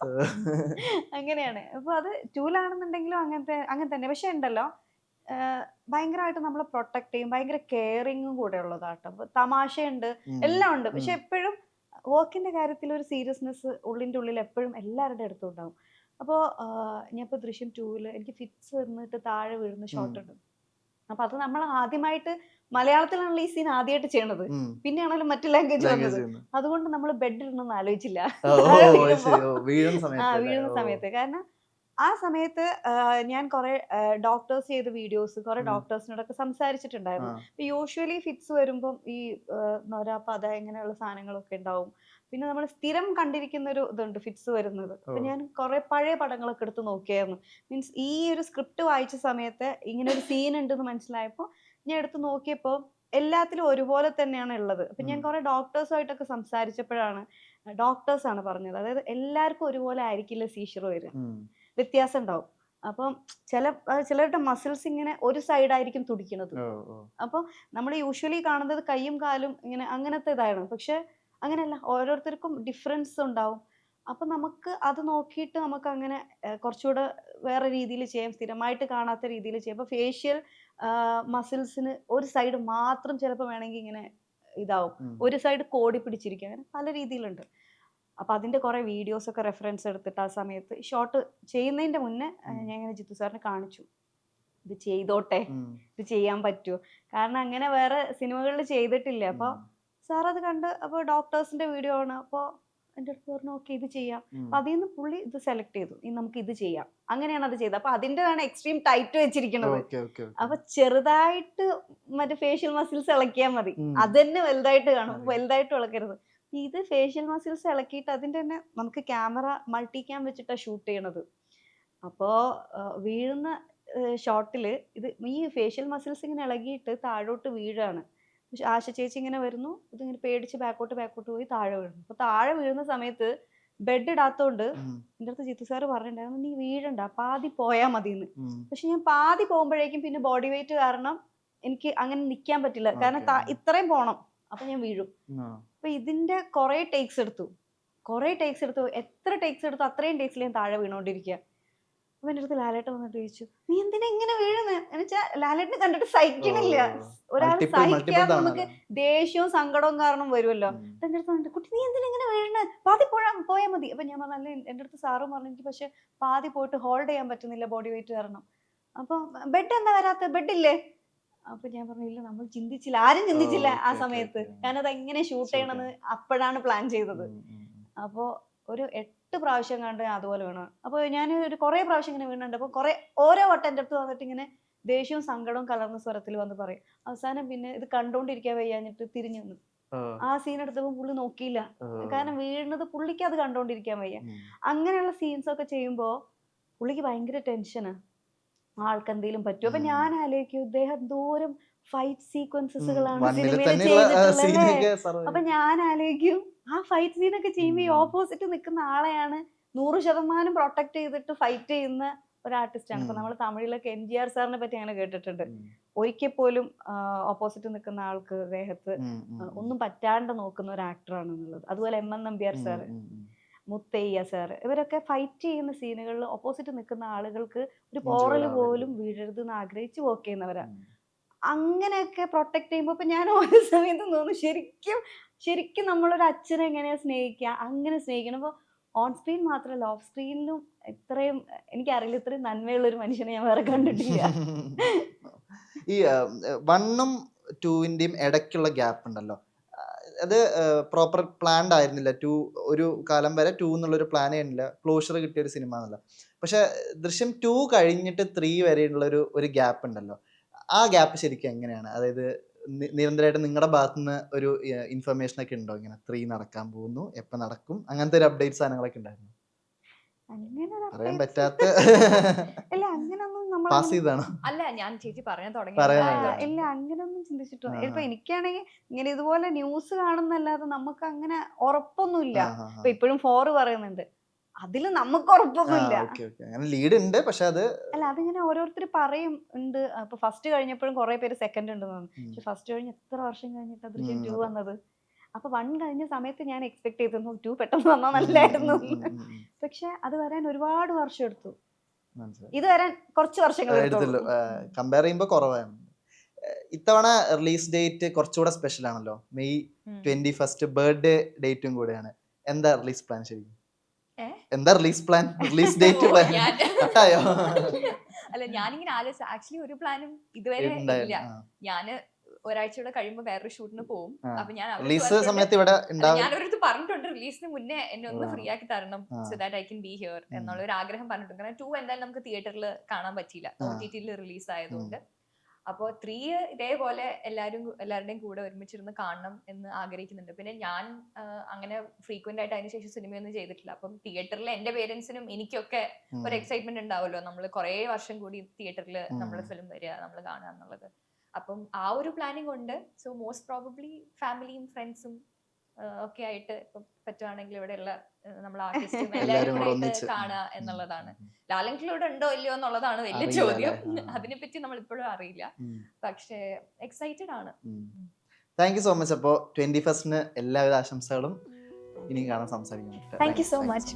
അങ്ങനെയാണ്. അപ്പൊ അത് 2-ലാണെന്നുണ്ടെങ്കിലും അങ്ങനെ തന്നെ. പക്ഷെ ഉണ്ടല്ലോ ഭയങ്കരമായിട്ട് നമ്മളെ പ്രൊട്ടക്ട് ചെയ്യും, ഭയങ്കര കെയറിങ്ങും കൂടെ ഉള്ളതാട്ടോ. അപ്പൊ തമാശയുണ്ട്, എല്ലാം ഉണ്ട്. പക്ഷെ എപ്പോഴും വർക്കിന്റെ കാര്യത്തിൽ ഒരു സീരിയസ്നെസ് ഉള്ളിന്റെ ഉള്ളിൽ എപ്പോഴും എല്ലാവരുടെ അടുത്തും ഉണ്ടാവും. അപ്പോൾ ഞാൻ ഇപ്പൊ ദൃശ്യം 2-ല് എനിക്ക് ഫിറ്റ്സ് വന്നിട്ട് താഴെ വീഴുന്ന ഷോട്ട് ഉണ്ട്. അപ്പൊ അത് നമ്മൾ ആദ്യമായിട്ട് മലയാളത്തിലാണല്ലോ ഈ സീൻ ആദ്യമായിട്ട് ചെയ്യണത്, പിന്നെയാണല്ലോ മറ്റു ലാംഗ്വേജ് വന്നത്. അതുകൊണ്ട് നമ്മൾ ബെഡിലൊന്നും ആലോചിച്ചില്ല വീഴുന്ന സമയത്ത്. കാരണം ആ സമയത്ത് ഞാൻ കുറെ ഡോക്ടേഴ്സ് ചെയ്ത വീഡിയോസ് കുറെ ഡോക്ടേഴ്സിനോടൊക്കെ സംസാരിച്ചിട്ടുണ്ടായിരുന്നു. യൂഷ്വലി ഫിറ്റ്സ് വരുമ്പം ഈ നൊര, പത ഇങ്ങനെയുള്ള സാധനങ്ങളൊക്കെ ഉണ്ടാവും. പിന്നെ നമ്മൾ സ്ഥിരം കണ്ടിരിക്കുന്ന ഒരു ഇതുണ്ട് ഫിറ്റ്സ് വരുന്നത്. അപ്പൊ ഞാൻ കുറെ പഴയ പടങ്ങളൊക്കെ എടുത്ത് നോക്കിയായിരുന്നു. മീൻസ് ഈ ഒരു സ്ക്രിപ്റ്റ് വായിച്ച സമയത്ത് ഇങ്ങനെ ഒരു സീൻ ഉണ്ടെന്ന് മനസ്സിലായപ്പോൾ ഞാൻ എടുത്ത് നോക്കിയപ്പോൾ എല്ലാത്തിലും ഒരുപോലെ തന്നെയാണ് ഉള്ളത്. അപ്പൊ ഞാൻ കുറെ ഡോക്ടേഴ്സുമായിട്ടൊക്കെ സംസാരിച്ചപ്പോഴാണ് ഡോക്ടേഴ്സാണ് പറഞ്ഞത്, അതായത് എല്ലാവർക്കും ഒരുപോലെ ആയിരിക്കില്ല സീഷർ വരിക, വ്യത്യാസം ഉണ്ടാവും. അപ്പം ചിലരുടെ മസിൽസ് ഇങ്ങനെ ഒരു സൈഡായിരിക്കും തുടിക്കുന്നത്. അപ്പോൾ നമ്മൾ യൂഷ്വലി കാണുന്നത് കൈയും കാലും ഇങ്ങനെ അങ്ങനത്തെ ഇതാണ്. പക്ഷെ അങ്ങനെയല്ല, ഓരോരുത്തർക്കും ഡിഫറൻസ് ഉണ്ടാവും. അപ്പൊ നമുക്ക് അത് നോക്കിയിട്ട് നമുക്ക് അങ്ങനെ കുറച്ചുകൂടെ വേറെ രീതിയിൽ ചെയ്യാം, സ്ഥിരമായിട്ട് കാണാത്ത രീതിയിൽ ചെയ്യാം. അപ്പൊ ഫേഷ്യൽ മസിൽസിന് ഒരു സൈഡ് മാത്രം ചിലപ്പോൾ വേണമെങ്കിൽ ഇങ്ങനെ ഇതാവും, ഒരു സൈഡ് കോടി പിടിച്ചിരിക്കും, അങ്ങനെ പല രീതിയിലുണ്ട്. അപ്പൊ അതിന്റെ കുറെ വീഡിയോസ് ഒക്കെ റെഫറൻസ് എടുത്തിട്ട് ആ സമയത്ത് ഷോട്ട് ചെയ്യുന്നതിന്റെ മുന്നേ ഞാൻ ഇങ്ങനെ ജിത്തു സാറിനെ കാണിച്ചു. ഇത് ചെയ്തോട്ടെ, ഇത് ചെയ്യാൻ പറ്റുമോ, കാരണം അങ്ങനെ വേറെ സിനിമകളിൽ ചെയ്തിട്ടില്ല. അപ്പോൾ സാർ അത് കണ്ട്, അപ്പോൾ ഡോക്ടേഴ്സിന്റെ വീഡിയോ ആണ്, അപ്പോൾ എൻ്റെ അടുത്ത് പറഞ്ഞു ഓക്കെ ഇത് ചെയ്യാം. അപ്പൊ അതിൽ നിന്ന് പുള്ളി ഇത് സെലക്ട് ചെയ്തു, ഇനി നമുക്ക് ഇത് ചെയ്യാം, അങ്ങനെയാണ് അത് ചെയ്തത്. അപ്പൊ അതിൻ്റെതാണ് എക്സ്ട്രീം ടൈറ്റ് വെച്ചിരിക്കുന്നത്. അപ്പൊ ചെറുതായിട്ട് മറ്റേ ഫേഷ്യൽ മസിൽസ് ഇളക്കിയാൽ മതി, അത് തന്നെ വലുതായിട്ട് കാണും, വലുതായിട്ട് ഇളക്കരുത്. ഇത് ഫേഷ്യൽ മസിൽസ് ഇളക്കിയിട്ട് അതിൻ്റെ തന്നെ നമുക്ക് ക്യാമറ മൾട്ടി ക്യാം വെച്ചിട്ടാണ് ഷൂട്ട് ചെയ്യണത്. അപ്പോൾ വീഴുന്ന ഷോട്ടിൽ ഇത് ഈ ഫേഷ്യൽ മസിൽസ് ഇങ്ങനെ ഇളകിയിട്ട് താഴോട്ട് വീഴാണ്. ആശ ചേച്ചി ഇങ്ങനെ വരുന്നു, ഇതിങ്ങനെ പേടിച്ച് ബാക്കോട്ട് പോയി താഴെ വീഴുന്നു. അപ്പൊ താഴെ വീഴുന്ന സമയത്ത് ബെഡ് ഇടാത്തോണ്ട് എൻ്റെ അടുത്ത് ജിത്തു സാറ് പറഞ്ഞിട്ടുണ്ടായിരുന്നു നീ വീഴണ്ട, പാതി പോയാൽ മതിയെന്ന്. പക്ഷെ ഞാൻ പാതി പോകുമ്പോഴേക്കും പിന്നെ ബോഡി വെയിറ്റ് കാരണം എനിക്ക് അങ്ങനെ നിൽക്കാൻ പറ്റില്ല, കാരണം ഇത്രയും പോണം, അപ്പൊ ഞാൻ വീഴും. അപ്പൊ ഇതിന്റെ കുറെ ടേക്സ് എടുത്തു, എത്ര ടേക്സ് എടുത്തു അത്രയും ടേക്സിൽ ഞാൻ താഴെ വീണോണ്ടിരിക്കുക. അപ്പൊ എൻ്റെ അടുത്ത് ലാലേട്ടൻ വന്നിട്ട് ചോദിച്ചു നീ എന്തിനാ ഇങ്ങനെ വീഴുന്നത് എന്ന് വെച്ചാൽ ലാലേട്ടനെ കണ്ടിട്ട് സഹിക്കണില്ല. ഒരാൾ സഹിക്കാൻ നമുക്ക് ദേഷ്യവും സങ്കടവും കാരണം വരുമല്ലോ. എൻ്റെ അടുത്ത് വന്നിട്ട് കുട്ടി നീ എന്തിനാ ഇങ്ങനെ വീഴുന്നത്, പാതി പോയാൽ മതി. അപ്പൊ ഞാൻ പറഞ്ഞല്ലേ, എൻ്റെ അടുത്ത് സാറും പറഞ്ഞു എനിക്ക് പക്ഷെ പാതി പോയിട്ട് ഹോൾഡ് ചെയ്യാൻ പറ്റുന്നില്ല ബോഡി വെയിറ്റ് കാരണം. അപ്പൊ ബെഡ് എന്താ വരാത്ത, ബെഡില്ലേ? അപ്പൊ ഞാൻ പറഞ്ഞില്ല, നമ്മൾ ചിന്തിച്ചില്ല, ആരും ചിന്തിച്ചില്ല ആ സമയത്ത്, കാരണം അത് എങ്ങനെ ഷൂട്ട് ചെയ്യണമെന്ന് അപ്പോഴാണ് പ്ലാൻ ചെയ്തത്. അപ്പോ ഒരു 8 പ്രാവശ്യം കണ്ട് അതുപോലെ വീണു. അപ്പോൾ ഞാൻ ഒരു കുറേ പ്രാവശ്യം ഇങ്ങനെ വീണുണ്ട്. അപ്പോൾ ഓരോ വട്ടം എൻ്റെ അടുത്ത് വന്നിട്ട് ഇങ്ങനെ ദേഷ്യവും സങ്കടവും കലർന്ന സ്വരത്തിൽ വന്ന് പറയും. അവസാനം പിന്നെ ഇത് കണ്ടോണ്ടിരിക്കാൻ വയ്യാഞ്ഞിട്ട് തിരിഞ്ഞു നിന്നു. ആ സീൻ എടുത്തപ്പോൾ പുള്ളി നോക്കിയില്ല, കാരണം വീഴുന്നത് പുള്ളിക്ക് അത് കണ്ടോണ്ടിരിക്കാൻ വയ്യ. അങ്ങനെയുള്ള സീൻസ് ഒക്കെ ചെയ്യുമ്പോൾ പുള്ളിക്ക് ഭയങ്കര ടെൻഷനാ, ആൾക്ക് എന്തെങ്കിലും പറ്റുമോ. അപ്പൊ ഞാൻ ആലോചിക്കും ഇദ്ദേഹം ദൂരം ഫൈറ്റ് സീക്വൻസസുകളാണ് സിനിമയിൽ ചെയ്തിട്ടുള്ളത്. അപ്പൊ ഞാൻ ആലോചിക്കും ആ ഫൈറ്റ് സീനൊക്കെ ചെയ്യുമ്പോൾ ഈ ഓപ്പോസിറ്റ് നിൽക്കുന്ന ആളെയാണ് 100% പ്രൊട്ടക്ട് ചെയ്തിട്ട് ഫൈറ്റ് ചെയ്യുന്ന ഒരു ആർട്ടിസ്റ്റാണ്. ഇപ്പൊ നമ്മൾ തമിഴിലൊക്കെ MGR സാറിനെ പറ്റി അങ്ങനെ കേട്ടിട്ടുണ്ട്. ഒരിക്കൽ പോലും ഓപ്പോസിറ്റ് നിൽക്കുന്ന ആൾക്ക് ദേഹത്ത് ഒന്നും പറ്റാണ്ട് നോക്കുന്ന ഒരു ആക്ടറാണ് എന്നുള്ളത്. അതുപോലെ MN Nambiar sir, Muthiah sir, ഇവരൊക്കെ ഫൈറ്റ് ചെയ്യുന്ന സീനുകളിൽ ഓപ്പോസിറ്റ് നിൽക്കുന്ന ആളുകൾക്ക് ഒരു പോറൽ പോലും വീഴരുത് എന്ന് ആഗ്രഹിച്ച് വർക്ക് ചെയ്യുന്നവരാ. അങ്ങനെയൊക്കെ പ്രൊട്ടക്ട് ചെയ്യുമ്പോൾ ഇപ്പൊ ഞാൻ ഓരോ സമയത്തും തോന്നുന്നു ശരിക്കും നമ്മളൊരു അച്ഛനെ എങ്ങനെയാ സ്നേഹിക്കുക, അങ്ങനെ സ്നേഹിക്കണം. അപ്പോൾ ഓൺ സ്ക്രീൻ മാത്രമല്ല ഓഫ് സ്ക്രീനിലും ഇത്രയും എനിക്കറിയില്ല, ഇത്രയും നന്മയുള്ള ഒരു മനുഷ്യനെ ഞാൻ വേറെ കണ്ടിട്ടില്ല. ഈ 1ഉം 2ന്റെയും ഇടയ്ക്കുള്ള ഗ്യാപ്പ് ഉണ്ടല്ലോ, അത് പ്രോപ്പർ പ്ലാൻഡ് ആയിരുന്നില്ല. 2 ഒരു കാലം വരെ 2 എന്നുള്ളൊരു പ്ലാൻ ആയിരുന്നില്ല, ക്ലോഷർ കിട്ടിയ ഒരു സിനിമ എന്നല്ല. പക്ഷെ ദൃശ്യം 2 കഴിഞ്ഞിട്ട് 3 വരെയുള്ള ഒരു ഗ്യാപ്പ് ഉണ്ടല്ലോ, ആ ഗ്യാപ്പ് ശരിക്കും എങ്ങനെയാണ്? അതായത് നിരന്തരമായിട്ട് നിങ്ങളുടെ ഭാഗത്തുനിന്ന് ഒരു ഇൻഫർമേഷൻ ഒക്കെ ഉണ്ടോ, ഇങ്ങനെ 3 നടക്കാൻ പോകുന്നു, എപ്പോൾ നടക്കും, അങ്ങനത്തെ ഒരു അപ്ഡേറ്റ് സാധനങ്ങളൊക്കെ ഉണ്ടായിരുന്നു? പറയാൻ പറ്റാത്ത പാസ് ചെയ്താണോ? അല്ല, ഞാൻ ചേച്ചി പറയാൻ തുടങ്ങി. ഇല്ല, അങ്ങനൊന്നും ചിന്തിച്ചിട്ടില്ല. ഇപ്പൊ എനിക്കാണെങ്കിൽ ഇങ്ങനെ ഇതുപോലെ ന്യൂസ് കാണുന്നല്ലാതെ നമുക്ക് അങ്ങനെ ഉറപ്പൊന്നുമില്ല. ഇപ്പൊ ഇപ്പോഴും 4 പറയുന്നുണ്ട്, അതില് നമുക്ക് ഉറപ്പൊന്നുമില്ല. ലീഡ് ഉണ്ട്, പക്ഷെ അത് അല്ല, അതിങ്ങനെ ഓരോരുത്തർ പറയും ഉണ്ട്. ഇപ്പൊ ഫസ്റ്റ് കഴിഞ്ഞപ്പോഴും കുറെ പേര് സെക്കൻഡ് ഉണ്ടെന്ന് പറഞ്ഞു. പക്ഷെ ഫസ്റ്റ് കഴിഞ്ഞ് എത്ര വർഷം കഴിഞ്ഞിട്ട് ദൃശ്യം 2 വന്നത്. അപ്പൊ 1 കഴിഞ്ഞ സമയത്ത് ഞാൻ എക്സ്പെക്ട് ചെയ്തിരുന്നു 2 പെട്ടെന്ന് വന്നാൽ നല്ലായിരുന്നു. പക്ഷെ അത് വരാൻ ഒരുപാട് വർഷം എടുത്തു. ഇത് വരാൻ കുറച്ച് വർഷങ്ങൾ എടുത്തുള്ളൂ. കമ്പയർ ചെയ്യുമ്പോൾ കുറവാണ്. ഇത്തവണ റിലീസ് ഡേറ്റ് കുറച്ചുകൂടെ സ്പെഷ്യൽ ആണല്ലോ, മെയ് 21 ബർത്ത്ഡേ ഡേറ്റും കൂടെയാണ്. എന്താ റിലീസ് പ്ലാൻ ശരിക്കും? എന്താ release plan, release date plan കട്ടായോ? അല്ല, ഞാനിങ്ങനെ ആലോചിച്ച ആക്ച്വലി ഒരു പ്ലാനും ഇതുവരെ ഇല്ല. ഞാന് ഒരാഴ്ചയുടെ കഴിയുമ്പോ വേറൊരു ഷൂട്ടിന് പോകും. അപ്പൊ ഞാൻ ഞാനൊരിടത്ത് പറഞ്ഞിട്ടുണ്ട് റിലീസിന് മുന്നേ എന്നെ ഒന്ന് ഫ്രീ ആക്കി തരണം, so that I can B here എന്നുള്ള ഒരു ആഗ്രഹം പറഞ്ഞിട്ടുണ്ട്. കാരണം 2 എന്തായാലും നമുക്ക് തിയേറ്ററിൽ കാണാൻ പറ്റിയില്ല, OTT റിലീസ് ആയതുകൊണ്ട്. അപ്പോൾ 3 ഇതേപോലെ എല്ലാവരുടെയും കൂടെ ഒരുമിച്ചിരുന്ന് കാണണം എന്ന് ആഗ്രഹിക്കുന്നുണ്ട്. പിന്നെ ഞാൻ അങ്ങനെ ഫ്രീക്വന്റ് ആയിട്ട് അതിനുശേഷം സിനിമയൊന്നും ചെയ്തിട്ടില്ല. അപ്പം തിയേറ്ററിൽ എന്റെ പേരൻസിനും എനിക്കൊക്കെ ഒരു എക്സൈറ്റ്മെന്റ് ഉണ്ടാവുമല്ലോ, നമ്മൾ കുറെ വർഷം കൂടി തിയേറ്ററിൽ നമ്മളെ ഫിലിം വരിക, നമ്മൾ കാണുക എന്നുള്ളത്. അപ്പം ആ ഒരു പ്ലാനിങ് ഉണ്ട്. സോ മോസ്റ്റ് പ്രോബബ്ലി ഫാമിലിയും ഫ്രണ്ട്സും ഒക്കെ ആയിട്ട് ഇപ്പൊ പറ്റുവാണെങ്കിൽ ഇവിടെയുള്ള നമ്മൾ ആർട്ടിസ്റ്റും എല്ലാവരും കൂടെ കാണുക എന്നുള്ളതാണ്. ലാലങ്കിലൂടെ ഉണ്ടോ ഇല്ലയോ എന്നുള്ളതാണ് വലിയ ചോദ്യം. അതിനെപ്പറ്റി നമ്മൾ ഇപ്പോഴും അറിയില്ല, പക്ഷേ എക്സൈറ്റഡ് ആണ്. Thank you so much. അപ്പോൾ 21 എല്ലാവിധ ആശംസകളും. ഇനി കാണാൻ സംസാരിക്കാം. Thank you so much.